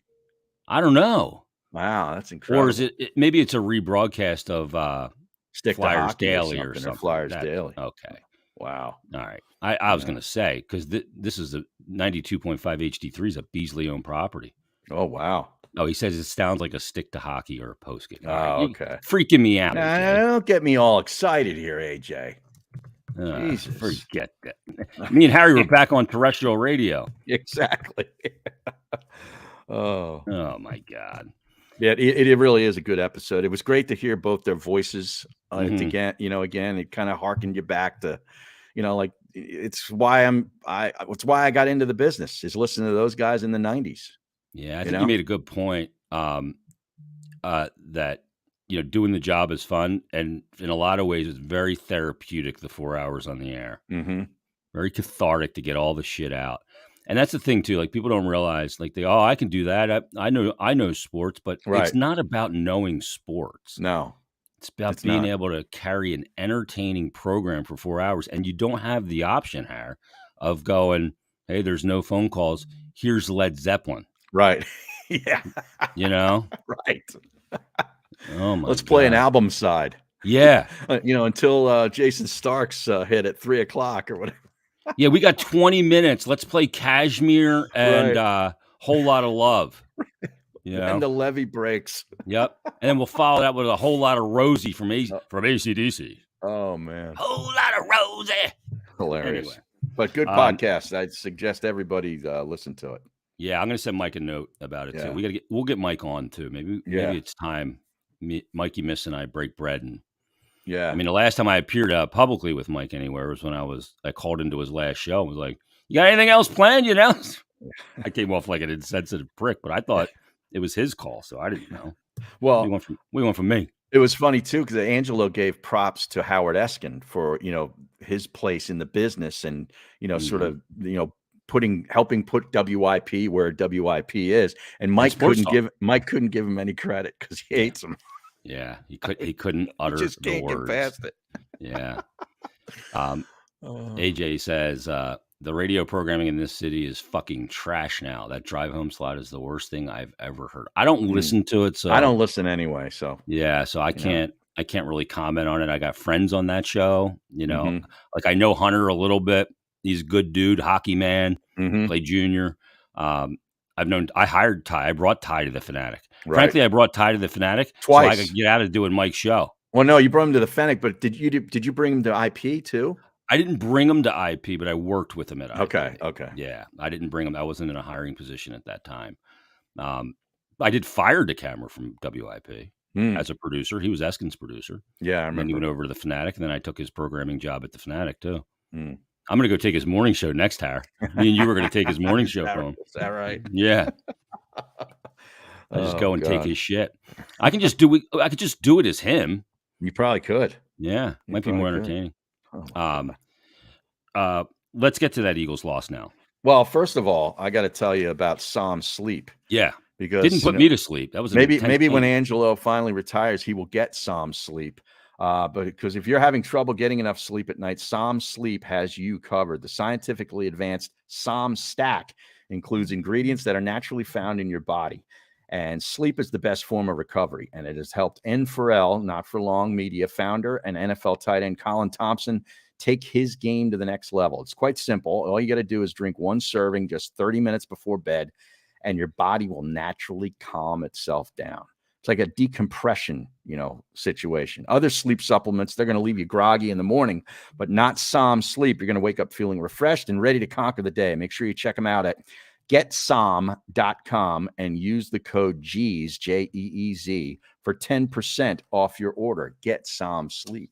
I don't know. Wow, that's incredible. Or is it maybe it's a rebroadcast of Flyers Daily or something. Flyers Daily. Okay. Wow. All right. I was going to say, because this is a 92.5 HD3 is a Beasley-owned property. Oh, wow. Oh, he says it sounds like a stick to hockey or a post game. Oh, okay. Freaking me out. Don't get me all excited here, AJ. Jesus. Forget that. Me and Harry were back on terrestrial radio. Exactly. Oh, my God. Yeah, it really is a good episode. It was great to hear both their voices again. Again, it kind of harkened you back to, like it's why I got into the business is listening to those guys in the 90s. Yeah, I think you made a good point. That doing the job is fun, and in a lot of ways, it's very therapeutic. The 4 hours on the air, very cathartic to get all the shit out. And that's the thing too. Like people don't realize, like I can do that. I know sports, but it's not about knowing sports. No, it's about being able to carry an entertaining program for 4 hours, and you don't have the option, Har, of going, hey, there's no phone calls. Here's Led Zeppelin. Right. Yeah. Right. Oh my! Let's play an album side. Yeah. Until Jason Starks hit at 3:00 or whatever. Yeah, we got 20 minutes. Let's play Kashmir and Right. Whole Lot of Love. You And know? the levee breaks. Yep. And then we'll follow that with a whole lot of Rosie from AC/DC. Oh man. Whole lot of Rosie. Hilarious. Anyway. But good podcast. I'd suggest everybody listen to it. Yeah, I'm gonna send Mike a note about it too. We'll get Mike on too. Maybe it's time Mikey Miss and I break bread. And I mean, the last time I appeared publicly with Mike anywhere was when I called into his last show and was like, "You got anything else planned?" I came off like an insensitive prick, but I thought it was his call, so I didn't know. Well, we went from me. It was funny too, because Angelo gave props to Howard Eskin for, his place in the business and, sort of, helping put WIP where WIP is. And Mike couldn't give him any credit because he hates him. Yeah, he couldn't utter just the can't words. get past it. Yeah. AJ says the radio programming in this city is fucking trash now. That drive home slot is the worst thing I've ever heard. I don't listen to it, so I don't listen anyway. So yeah, so I can't really comment on it. I got friends on that show, like I know Hunter a little bit. He's a good dude, hockey man, played junior. I hired Ty. I brought Ty to the Fanatic. Right. Frankly, I brought Ty to the Fanatic twice so I could get out of doing Mike's show. Well, no, you brought him to the Fanatic, but did you bring him to IP too? I didn't bring him to IP, but I worked with him at IP. Okay. Yeah, I didn't bring him. I wasn't in a hiring position at that time. I did fire DeCamera from WIP as a producer. He was Eskin's producer. Yeah, I remember. Then he went over to the Fanatic, and then I took his programming job at the Fanatic too. I'm going to go take his morning show next, Har. Me and you were going to take his morning show from him. Is that right? Yeah. I just go and take his shit. I could just do it as him. You probably could. Yeah, might be more entertaining. Let's get to that Eagles loss now. Well, first of all, I got to tell you about Sam's sleep. Yeah, because didn't put me to sleep. That was maybe when Angelo finally retires, he will get Sam's sleep. But because if you're having trouble getting enough sleep at night, Sam Sleep has you covered. The scientifically advanced Sam Stack includes ingredients that are naturally found in your body. And sleep is the best form of recovery. And it has helped N4L, Not For Long Media founder and NFL tight end Colin Thompson take his game to the next level. It's quite simple. All you got to do is drink one serving just 30 minutes before bed, and your body will naturally calm itself down. It's like a decompression, situation. Other sleep supplements, they're going to leave you groggy in the morning, but not Sam Sleep. You're going to wake up feeling refreshed and ready to conquer the day. Make sure you check them out at GetSam.com and use the code GEEZ, Jeez, for 10% off your order. Get Sam Sleep.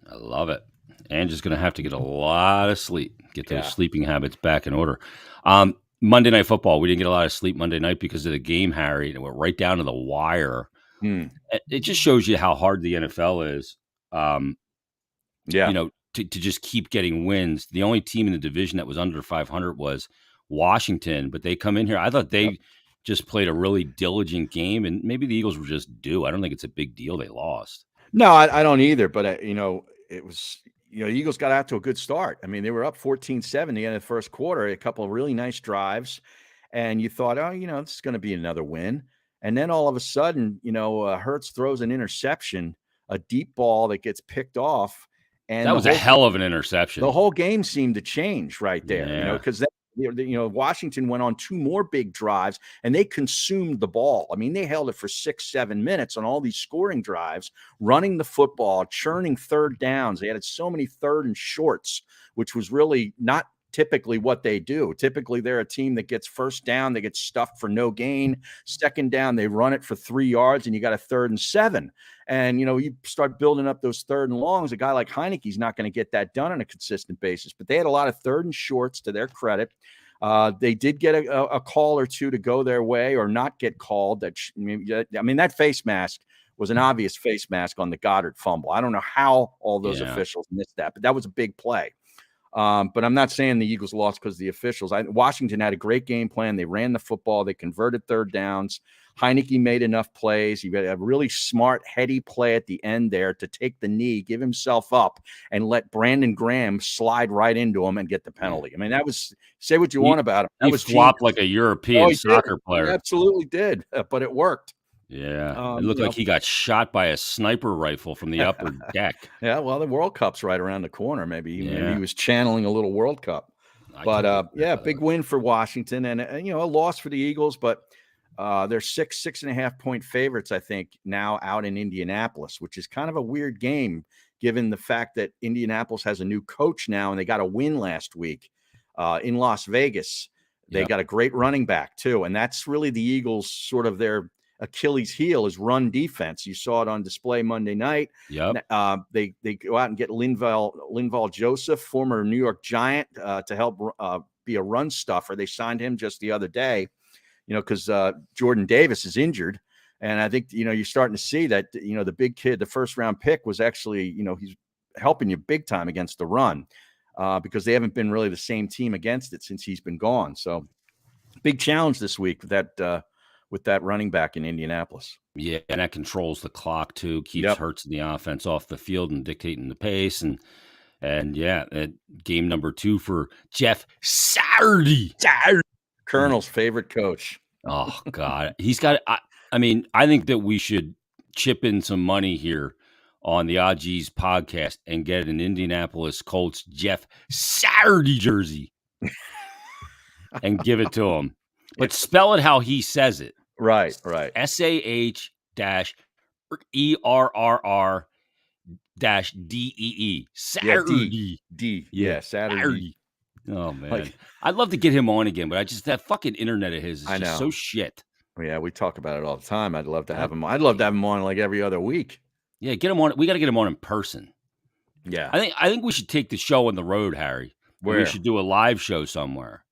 I love it. Angie's going to have to get a lot of sleep, get those sleeping habits back in order. Monday Night Football, we didn't get a lot of sleep Monday night because of the game, Harry, and it went right down to the wire. It just shows you how hard the NFL is. To just keep getting wins. The only team in the division that was under 500 was Washington, but they come in here. I thought they just played a really diligent game, and maybe the Eagles were just due. I don't think it's a big deal they lost. No, I don't either, but it was, the Eagles got out to a good start. I mean, they were up 14-7 the end of the first quarter, a couple of really nice drives, and you thought, this is going to be another win. And then all of a sudden, Hurts throws an interception, a deep ball that gets picked off. And that was a hell of an interception. The whole game seemed to change right there, because Washington went on two more big drives and they consumed the ball. I mean, they held it for 6-7 minutes on all these scoring drives, running the football, churning third downs. They had so many third and shorts, which was really not typically what they do. Typically, they're a team that gets first down, they get stuffed for no gain. Second down, they run it for 3 yards, and you got a 3rd and 7. And, you start building up those 3rd and longs. A guy like Heineke's not going to get that done on a consistent basis. But they had a lot of 3rd and shorts to their credit. They did get a call or two to go their way or not get called. That face mask was an obvious face mask on the Goddard fumble. I don't know how all those officials missed that, but that was a big play. But I'm not saying the Eagles lost because of the officials. Washington had a great game plan. They ran the football. They converted third downs. Heineke made enough plays. He had a really smart, heady play at the end there to take the knee, give himself up, and let Brandon Graham slide right into him and get the penalty. I mean, that was, say what you want about him. That was flopped like a European soccer player. He absolutely did, but it worked. Yeah, it looked like he got shot by a sniper rifle from the upper deck. Yeah, well, the World Cup's right around the corner. Maybe he was channeling a little World Cup. But yeah, big win for Washington, and a loss for the Eagles, but they're 6.5 point favorites, I think, now out in Indianapolis, which is kind of a weird game given the fact that Indianapolis has a new coach now, and they got a win last week in Las Vegas. They got a great running back too, and that's really the Eagles' sort of their Achilles heel is run defense. You saw it on display Monday night. Yep. They go out and get Linval Joseph, former New York Giant, to help be a run stuffer. They signed him just the other day, because Jordan Davis is injured. And I think, you're starting to see that, the big kid, the first round pick was actually, he's helping you big time against the run because they haven't been really the same team against it since he's been gone. So big challenge this week with that running back in Indianapolis. Yeah, and that controls the clock too, keeps Hurts in the offense off the field and dictating the pace. And yeah, game number 2 for Jeff Saturday. Colonel's favorite coach. Oh, God. He's got I mean, I think that we should chip in some money here on the OG's podcast and get an Indianapolis Colts Jeff Saturday jersey and give it to him. But spell it how he says it. Right. SAH-ERRR-DEE. Saturday. D. Yeah, Saturday. Oh, man. I'd love to get him on again, but that fucking internet of his is just so shit. Yeah, we talk about it all the time. I'd love to have him. I'd love to have him on like every other week. Yeah, get him on. We got to get him on in person. Yeah. I think we should take the show on the road, Harry. Where? We should do a live show somewhere.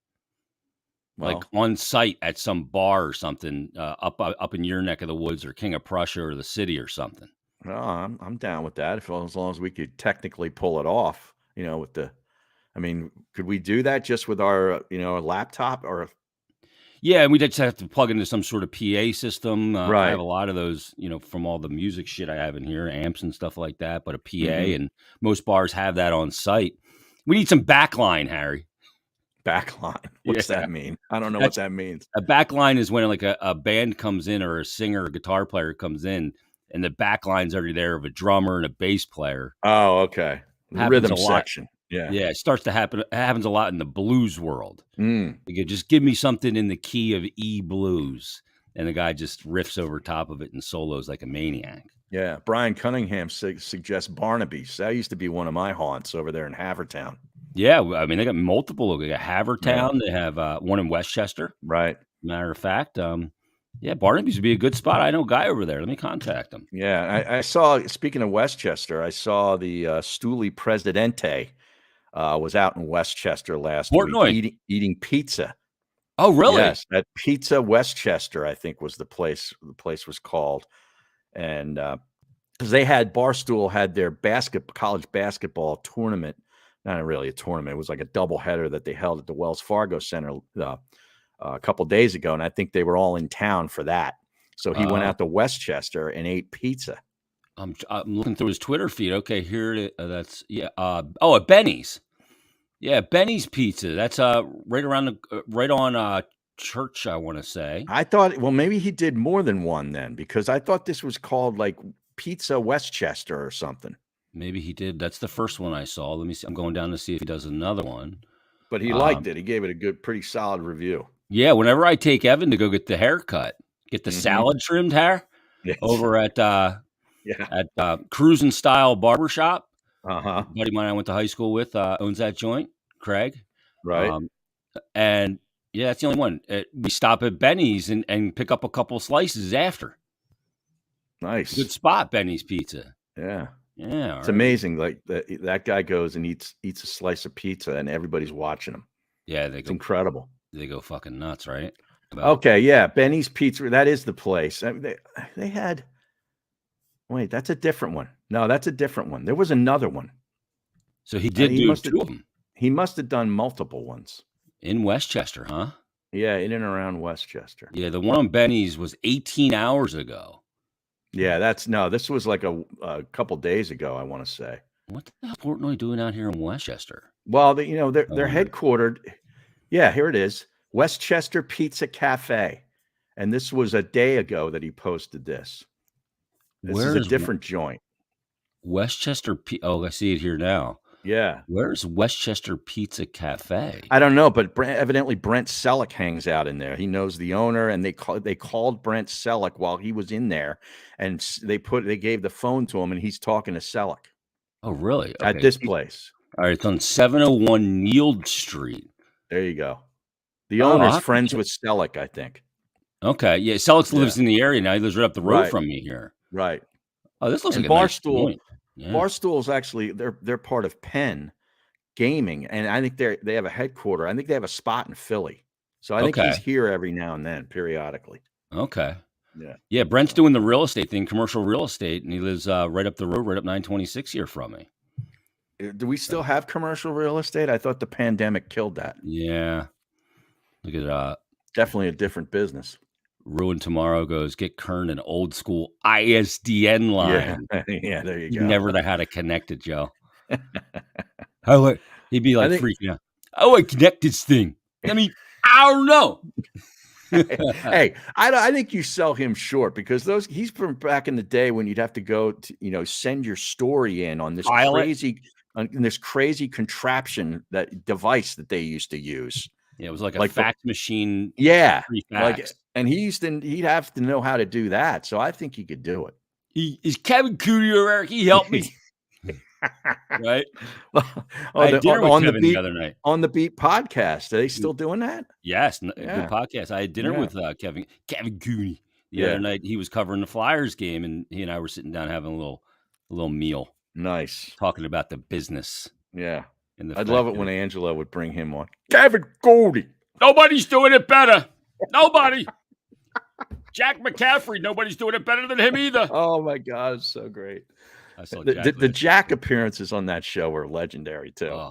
Like on site at some bar or something up in your neck of the woods or King of Prussia or the city or something. No, I'm down with that. As long as we could technically pull it off, could we do that just with our, laptop or? Yeah, and we just have to plug into some sort of PA system. Right. I have a lot of those, from all the music shit I have in here, amps and stuff like that, but a PA, and most bars have that on site. We need some backline, Harry. Backline? What's that mean? I don't know what that means. A backline is when like a band comes in or a singer or guitar player comes in, and the backline's already there of a drummer and a bass player. Oh, okay. The rhythm section. Yeah. Yeah, it starts to happen. It happens a lot in the blues world. You could just give me something in the key of E blues, and the guy just riffs over top of it and solos like a maniac. Yeah. Brian Cunningham suggests Barnaby's. That used to be one of my haunts over there in Havertown. Yeah, I mean, they got multiple. They got Havertown. Yeah. They have one in Westchester. Right. Matter of fact, yeah, Barnaby's would be a good spot. I know a guy over there. Let me contact him. Yeah, I saw, speaking of Westchester, I saw the Stuli Presidente was out in Westchester last week eating pizza. Oh, really? Yes, at Pizza Westchester, I think was the place. The place was called, and because they had Barstool had their college basketball tournament. Not really a tournament. It was like a doubleheader that they held at the Wells Fargo Center a couple days ago, and I think they were all in town for that. So he went out to Westchester and ate pizza. I'm looking through his Twitter feed. Okay, here that's at Benny's. Yeah, Benny's Pizza. That's right on Church, I want to say. I thought, well, maybe he did more than one then, because I thought this was called like Pizza Westchester or something. Maybe he did. That's the first one I saw. Let me see. I'm going down to see if he does another one. But he liked it. He gave it a pretty solid review. Yeah, whenever I take Evan to go get the haircut, get the salad trimmed hair over at Cruisin' Style Barbershop. Uh-huh. A buddy of mine I went to high school with owns that joint, Craig. Right. And yeah, that's the only one. We stop at Benny's and pick up a couple slices after. Nice. Good spot, Benny's Pizza. Yeah. Yeah. It's amazing. Like that guy goes and eats a slice of pizza and everybody's watching him. Yeah. It's incredible. They go fucking nuts, right? Okay. Yeah. Benny's Pizza. That is the place. I mean, they had, wait, that's a different one. No, that's a different one. There was another one. So he did do two of them. He must have done multiple ones. In Westchester, huh? Yeah. In and around Westchester. Yeah. The one on Benny's was 18 hours ago. Yeah, this was like a couple days ago, I want to say. What the hell is Portnoy doing out here in Westchester? Well, they're headquartered. Yeah, here it is. Westchester Pizza Cafe. And this was a day ago that he posted this. This is a different joint. Westchester. Oh, I see it here now. Yeah. Where's Westchester Pizza Cafe? I don't know, but evidently Brent Selleck hangs out in there. He knows the owner, and they called Brent Selleck while he was in there, and they gave the phone to him, and he's talking to Selleck. Oh, really? Okay. At this place. All right, it's on 701 Nield Street. There you go. The owner's friends with Selleck, I think. Okay, yeah, Selleck lives in the area now. He lives right up the road from me here. Right. Oh, this looks like Barstool. A nice joint. Yeah. Barstool's actually they're part of Penn Gaming, and I think they have a headquarter. I think they have a spot in Philly. So I think he's here every now and then, periodically. Okay. Yeah. Yeah, Brent's doing the real estate thing, commercial real estate, and he lives right up the road, right up 926 here from me. Do we still have commercial real estate? I thought the pandemic killed that. Yeah. Look at definitely a different business. Ruin Tomorrow goes, get Kern an old school ISDN line. Yeah, there you go. You never know how to connect it, Joe. He'd be like freaking out. How do I connect this thing? I mean, I don't know. Hey, I think you sell him short, because he's from back in the day when you'd have to go to, send your story in on this crazy contraption, that device that they used to use. Yeah, it was like a fax machine. Yeah, and he'd have to know how to do that. So I think he could do it. Is Kevin Cooney or he helped me? Right? I had dinner with Kevin the other night. On the Beat podcast. Are they still doing that? Yes, good podcast. I had dinner with Kevin Cooney the other night. He was covering the Flyers game, and he and I were sitting down having a little meal. Nice. Talking about the business. Yeah. I'd love it when Angela would bring him on. Kevin Cooney. Nobody's doing it better. Nobody. Jack McCaffrey. Nobody's doing it better than him either. Oh my God, it's so great. The Jack appearances on that show were legendary too.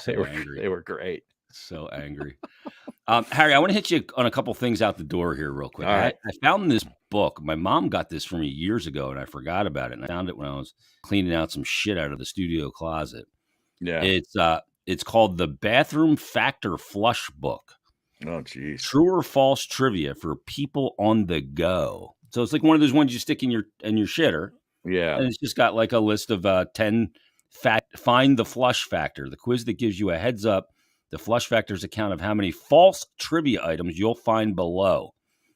They were great. So angry. Harry, I want to hit you on a couple things out the door here real quick. All right. I found this book. My mom got this for me years ago, and I forgot about it. And I found it when I was cleaning out some shit out of the studio closet. Yeah. It's called The Bathroom Factor Flush Book. Oh, geez. True or false trivia for people on the go. So it's like one of those ones you stick in your shitter. Yeah. And it's just got like a list of 10 find the flush factor, the quiz that gives you a heads up, the flush factor's account of how many false trivia items you'll find below.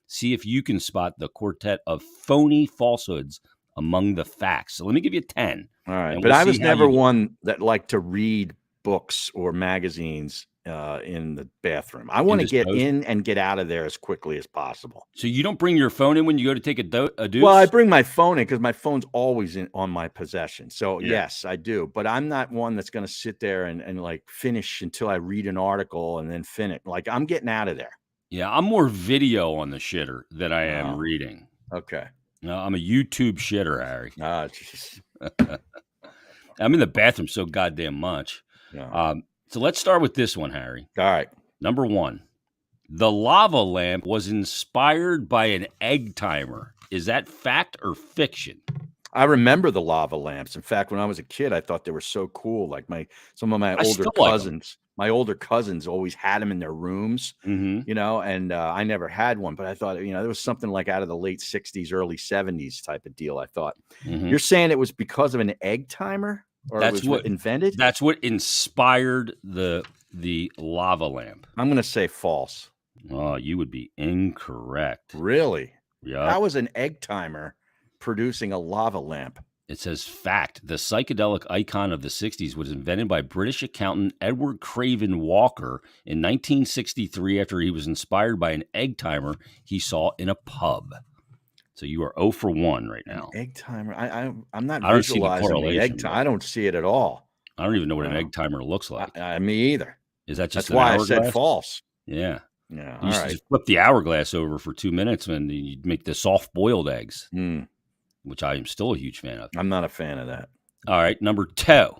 See if you can spot the quartet of phony falsehoods among the facts. So let me give you 10. All right. But I was never one that liked to read books or magazines in the bathroom. I want to get in and get out of there as quickly as possible. So you don't bring your phone in when you go to take a deuce? Well, I bring my phone in because my phone's always on my possession. So yes, I do. But I'm not one that's going to sit there and like finish until I read an article and then finish. Like, I'm getting out of there. Yeah, I'm more video on the shitter than I am reading. Okay. No, I'm a YouTube shitter, Harry. Ah, jeez. I'm in the bathroom so goddamn much. Yeah. So let's start with this one, Harry. All right. Number 1, the lava lamp was inspired by an egg timer. Is that fact or fiction? I remember the lava lamps. In fact, when I was a kid, I thought they were so cool. Like some of my older cousins. My older cousins always had them in their rooms, and I never had one, but I thought, there was something like out of the late 60s, early 70s type of deal. I thought. You're saying it was because of an egg timer? Or that's what invented? That's what inspired the lava lamp. I'm going to say false. Oh, you would be incorrect. Really? Yeah. How is an egg timer producing a lava lamp? It says fact. The psychedelic icon of the 60s was invented by British accountant Edward Craven Walker in 1963 after he was inspired by an egg timer he saw in a pub. So you are 0 for 1 right now. An egg timer. I'm not visualizing the egg timer. I don't see it at all. I don't even know what an egg timer looks like. Me either. Is that just That's why I said false. Yeah. Yeah. You used to just flip the hourglass over for 2 minutes and you'd make the soft boiled eggs, which I am still a huge fan of. I'm not a fan of that. All right. Number 2.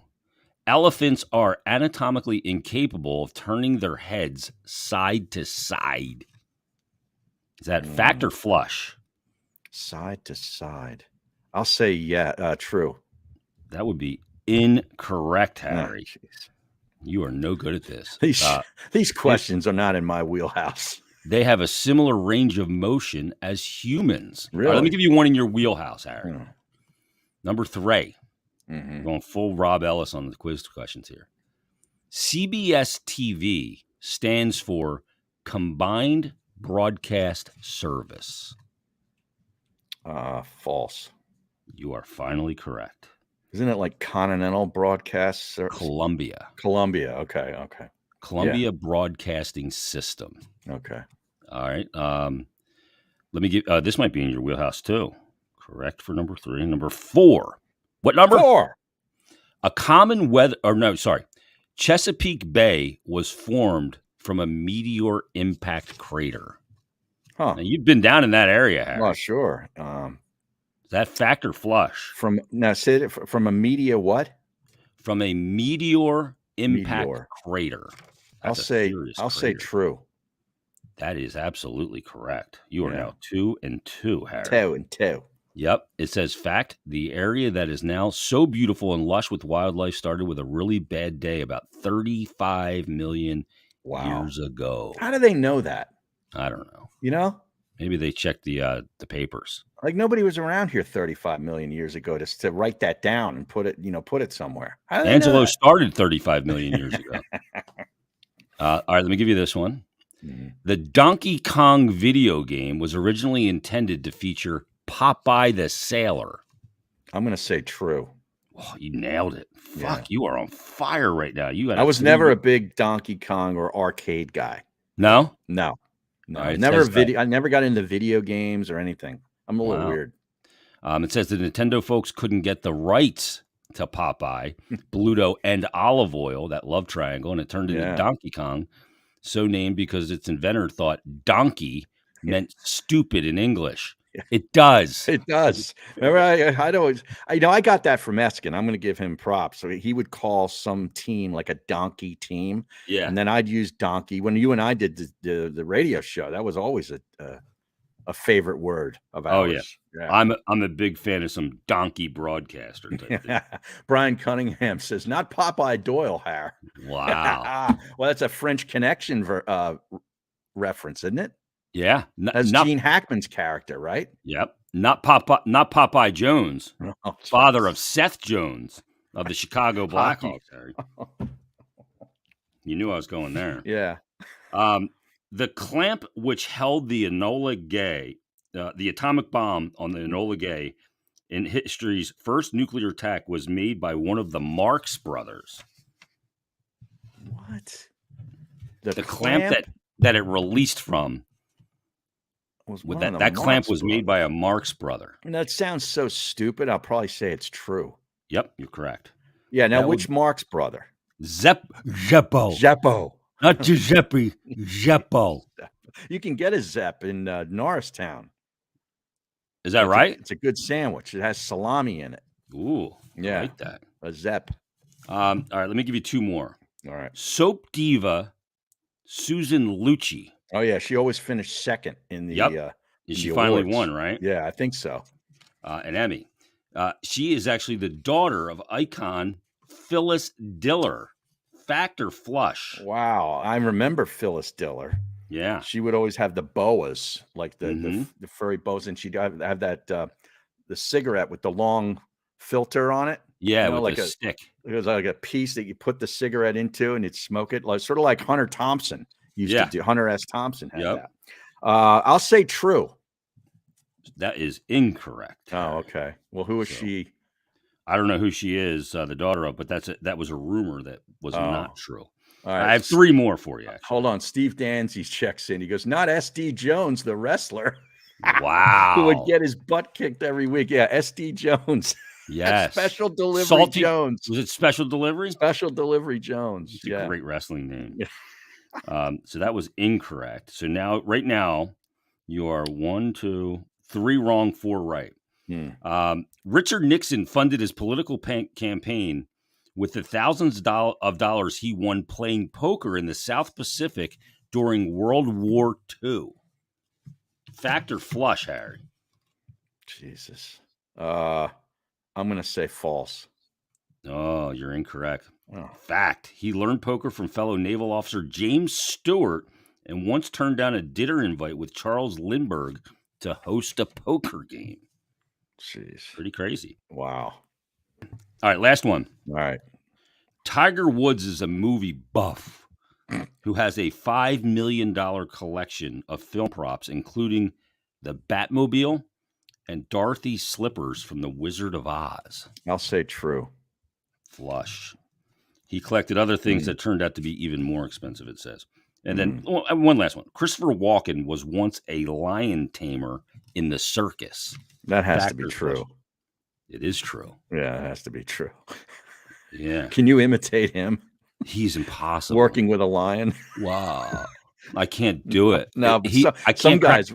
Elephants are anatomically incapable of turning their heads side to side. Is that fact or flush? Side to side. I'll say true. That would be incorrect, Harry. You are no good at this. These questions are not in my wheelhouse. They have a similar range of motion as humans. Really? All right, let me give you one in your wheelhouse, Harry. Hmm. Number 3. Mm-hmm. Going full Rob Ellis on the quiz questions here. CBS TV stands for Combined Broadcast Service. False. You are finally correct. Isn't it like Continental Broadcast Service? Columbia. Okay. Columbia Broadcasting System. Okay. All right. Let me give. This might be in your wheelhouse too. Correct for number 3. Number 4. What number? 4. A common weather. Or no, sorry. Chesapeake Bay was formed from a meteor impact crater. Huh. Now, you've been down in that area, Harry. Well, sure. Is that fact or flush? From a media what? From a meteor impact crater. I'll say true. That is absolutely correct. You are now 2 and 2, Harry. 2 and 2. Yep. It says fact. The area that is now so beautiful and lush with wildlife started with a really bad day about 35 million years ago. How do they know that? I don't know. You know? Maybe they checked the papers. Like nobody was around here 35 million years ago to write that down and put it somewhere. Angelo started 35 million years ago. All right, let me give you this one. Mm-hmm. The Donkey Kong video game was originally intended to feature Popeye the Sailor. I'm going to say true. Oh, you nailed it. Fuck, you are on fire right now. I was never a big Donkey Kong or arcade guy. No? No. Right, I never got into video games or anything. I'm a little weird. It says the Nintendo folks couldn't get the rights to Popeye, Bluto, and Olive Oil, that love triangle, and it turned into Donkey Kong, so named because its inventor thought donkey meant stupid in English. It does. It does. Remember, I got that from Eskin. I'm going to give him props. So he would call some team like a donkey team. Yeah. And then I'd use donkey. When you and I did the radio show, that was always a favorite word of ours. Oh, yeah. I'm a big fan of some donkey broadcaster type. Brian Cunningham says, not Popeye Doyle, Har. Wow. Well, that's a French Connection reference, isn't it? Yeah, that's Gene Hackman's character, right? Yep, not Popeye Jones, father of Seth Jones of the Chicago Blackhawks. You knew I was going there. Yeah. The clamp which held the Enola Gay, the atomic bomb on the Enola Gay, in history's first nuclear attack, was made by one of the Marx brothers. What? The clamp that it released from. That clamp was made by a Marx brother. And that sounds so stupid. I'll probably say it's true. Yep, you're correct. Yeah. Now, which Marx brother? Zeppo. Not Giuseppe. Zeppo. You can get a Zepp in Norristown. Is that right? It's a good sandwich. It has salami in it. Ooh, yeah, I like that. A Zepp. All right, let me give you 2 more. All right. Soap diva Susan Lucci. Oh yeah, she always finished second in the. She finally won, right? Yeah, I think so. An Emmy. She is actually the daughter of icon Phyllis Diller. Fact or flush? Wow, I remember Phyllis Diller. Yeah, she would always have the boas, like the furry boas, and she'd have that the cigarette with the long filter on it. Yeah, with like a stick. It was like a piece that you put the cigarette into, and you'd smoke it, like sort of like Hunter Thompson used to do. Hunter S. Thompson had that. I'll say true. That is incorrect. Oh, okay. Well, who is she? I don't know who she is, the daughter of, but that was a rumor that was not true. All right. I have 3 more for you. Actually. Hold on. Steve Danzy checks in. He goes, not SD Jones, the wrestler. Wow. Who would get his butt kicked every week. Yeah, SD Jones. Yes. Special Delivery Jones. Was it Special Delivery? Special Delivery Jones. It's a great wrestling name. Yeah. So that was incorrect. So right now, you are 1, 2, 3 wrong, 4 right. Richard Nixon funded his political campaign with the thousands of dollars he won playing poker in the South Pacific during World War II. Fact or flush, Harry? Jesus. I'm going to say false. Oh, you're incorrect. Oh. Fact. He learned poker from fellow naval officer James Stewart and once turned down a dinner invite with Charles Lindbergh to host a poker game. Jeez. Pretty crazy. Wow. All right, last one. All right. Tiger Woods is a movie buff who has a $5 million collection of film props, including the Batmobile and Dorothy's slippers from The Wizard of Oz. I'll say true. Flush. He collected other things that turned out to be even more expensive, it says. And then one last one. Christopher Walken was once a lion tamer in the circus. That has to be true. It is true. Yeah, it has to be true. Yeah. Can you imitate him? He's impossible. Working with a lion. Wow. I can't do it. No, but some guys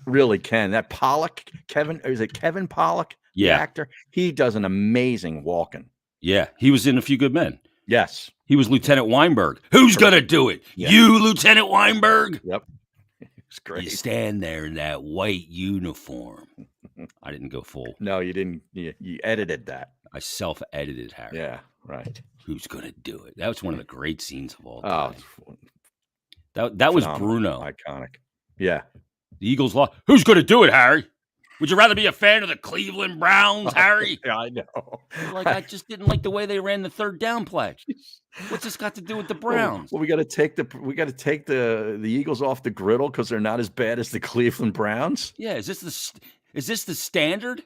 really can. That Pollock, is it Kevin Pollock? Yeah. The actor. He does an amazing Walken. Yeah. He was in A Few Good Men. Yes. He was Lieutenant Weinberg. Who's going to do it? Yeah. You, Lieutenant Weinberg? Yep. It's great. You stand there in that white uniform. I didn't go full. No, you didn't. You edited that. I self-edited, Harry. Yeah, right. Who's going to do it? That was one of the great scenes of all time. Oh, that was Bruno. Iconic. Yeah. The Eagles lost. Who's going to do it, Harry? Would you rather be a fan of the Cleveland Browns, Harry? Yeah, I know. Like, I just didn't like the way they ran the third down play. What's this got to do with the Browns? Well, we got to take the Eagles off the griddle because they're not as bad as the Cleveland Browns. Yeah, is this the standard?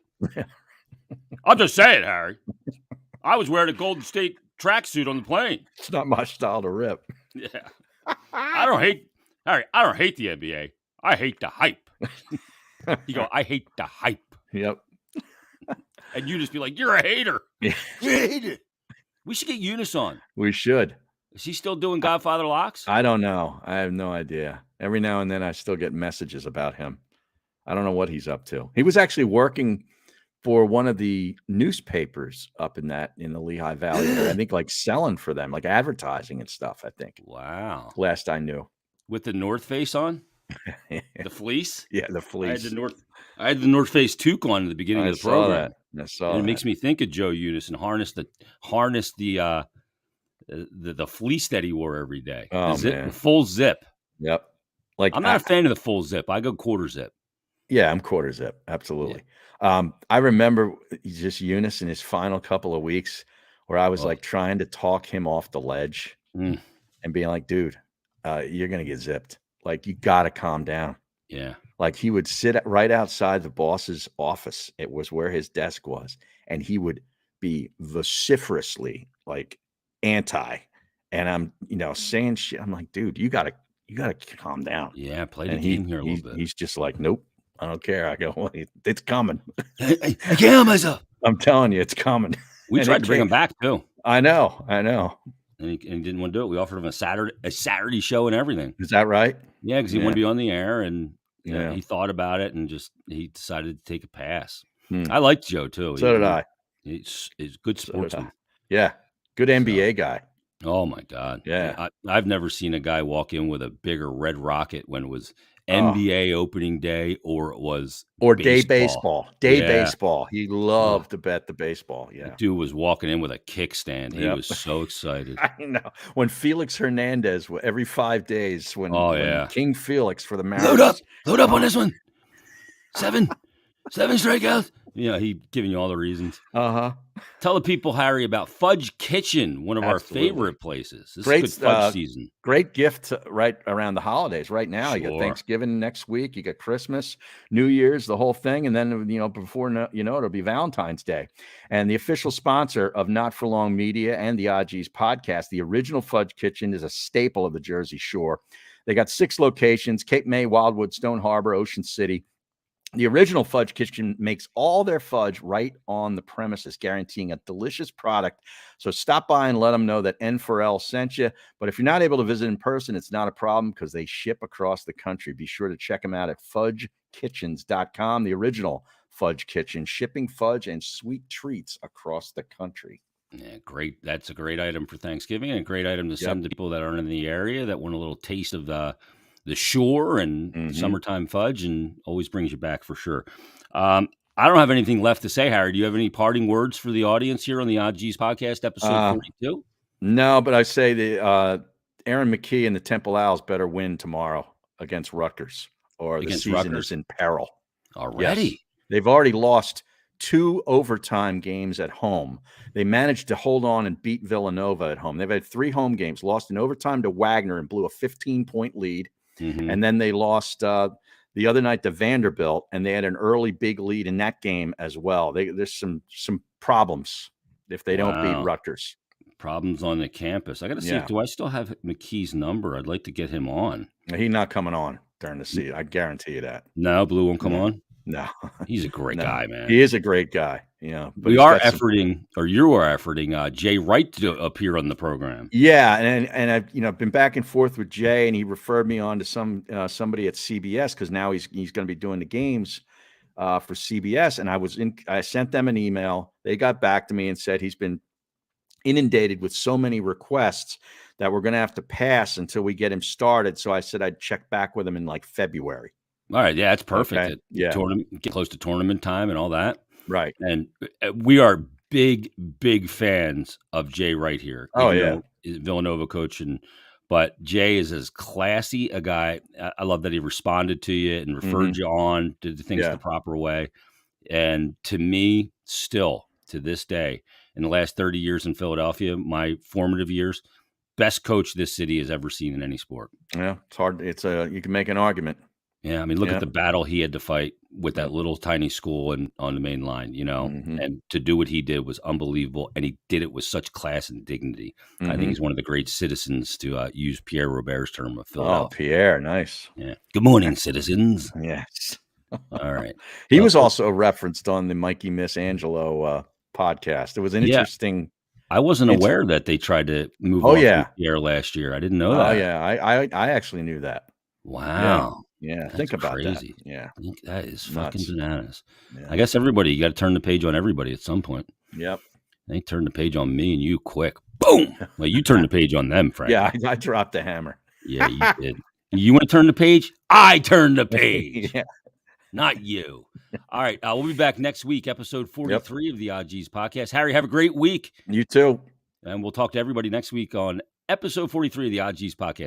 I'm just saying, Harry. I was wearing a Golden State tracksuit on the plane. It's not my style to rip. Yeah. I don't hate the NBA. I hate the hype. You go, I hate the hype. Yep. And you just be like, you're a hater. Yeah. You hate it. We should get Eunice on. We should. Is he still doing Godfather Locks? I don't know. I have no idea. Every now and then I still get messages about him. I don't know what he's up to. He was actually working for one of the newspapers up in the Lehigh Valley. I think like selling for them, like advertising and stuff, I think. Wow. Last I knew. With the North Face on? The fleece? Yeah, the fleece. I had the North Face toque on at the beginning of the program. I saw that. It makes me think of Joe Eunice and harness the fleece that he wore every day. Oh, the full zip. Yep. Like I'm not a fan of the full zip. I go quarter zip. Yeah, I'm quarter zip. Absolutely. Yeah. I remember just Eunice in his final couple of weeks where I was like trying to talk him off the ledge and being like, dude, you're going to get zipped. Like, you got to calm down. Yeah. Like, he would sit right outside the boss's office. It was where his desk was. And he would be vociferously like anti. And I'm, saying shit. I'm like, dude, you got to calm down. Yeah. Play the game here a little bit. He's just like, nope, I don't care. I go, well, it's coming. I can't help myself. I'm telling you, it's coming. We tried to bring him back too. I know. And he didn't want to do it. We offered him a Saturday show and everything. Is that right? Yeah, because he wanted to be on the air, and he thought about it, and he decided to take a pass. I liked Joe too. So did I. He's good sportsman. Yeah, good NBA guy. Oh my God. Yeah, I've never seen a guy walk in with a bigger red rocket when it was NBA opening day or day baseball. Baseball. He loved to bet the baseball. Yeah, the dude was walking in with a kickstand. He was so excited. I know. When Felix Hernandez every 5 days, when King Felix for the Mariners. Load up on this one. 7 strikeouts. Yeah, he giving you all the reasons. Tell the people, Harry, about Fudge Kitchen, one of our favorite places. This is good fudge season. Great gift right around the holidays. Right now, you got Thanksgiving next week. You got Christmas, New Year's, the whole thing, and then before it'll be Valentine's Day. And the official sponsor of Not For Long Media and the Odd G's podcast, the original Fudge Kitchen, is a staple of the Jersey Shore. They got 6 locations: Cape May, Wildwood, Stone Harbor, Ocean City. The original Fudge Kitchen makes all their fudge right on the premises, guaranteeing a delicious product. So stop by and let them know that N4L sent you. But if you're not able to visit in person, it's not a problem because they ship across the country. Be sure to check them out at fudgekitchens.com. The original Fudge Kitchen, shipping fudge and sweet treats across the country. Yeah, great. That's a great item for Thanksgiving and a great item to send to people that aren't in the area that want a little taste of the shore and summertime fudge, and always brings you back for sure. I don't have anything left to say, Harry. Do you have any parting words for the audience here on the Odd G's podcast, episode 42? No, but I say the Aaron McKee and the Temple Owls better win tomorrow against Rutgers, or the season is in peril. Already? Yes. They've already lost 2 overtime games at home. They managed to hold on and beat Villanova at home. They've had 3 home games, lost in overtime to Wagner and blew a 15-point lead. And then they lost the other night to Vanderbilt, and they had an early big lead in that game as well. There's some problems if they don't beat Rutgers. Problems on the campus. I got to see, do I still have McKee's number? I'd like to get him on. He's not coming on during the season. I guarantee you that. No, Blue won't come on? No. He's a great guy, man. He is a great guy. But you are efforting Jay Wright to appear on the program. Yeah, and I've been back and forth with Jay, and he referred me on to somebody at CBS, because now he's going to be doing the games for CBS. And I sent them an email. They got back to me and said he's been inundated with so many requests that we're going to have to pass until we get him started. So I said I'd check back with him in like February. All right. Yeah, that's perfect. Okay. Tournament, get close to tournament time and all that. Right. And we are big fans of Jay right here. Oh, yeah. He's a Villanova coach, but Jay is as classy a guy. I love that he responded to you and referred you on, did things the proper way. And to me, still to this day, in the last 30 years in Philadelphia, my formative years, best coach this city has ever seen in any sport. Yeah, it's hard. You can make an argument. Yeah, I mean, look at the battle he had to fight with that little tiny school on the main line, and to do what he did was unbelievable, and he did it with such class and dignity. I think he's one of the great citizens, to use Pierre Robert's term, of Philadelphia. Oh, Pierre, nice. Yeah. Good morning, citizens. Yes. All right. He was also referenced on the Mikey Miss Angelo podcast. It was an interesting. I wasn't aware that they tried to move on from Pierre last year. I didn't know that. Oh, yeah. I actually knew that. Wow. Yeah. Think about crazy. That. Yeah. I think that is fucking bananas. Yeah. I guess you got to turn the page on everybody at some point. Yep. They turned the page on me and you quick. Boom. Well, you turned the page on them, Frank. Yeah. I dropped the hammer. Yeah, you did. You want to turn the page? I turned the page. Yeah. Not you. All right. We'll be back next week, episode 43 of the Odd G's podcast. Harry, have a great week. You too. And we'll talk to everybody next week on episode 43 of the Odd G's podcast.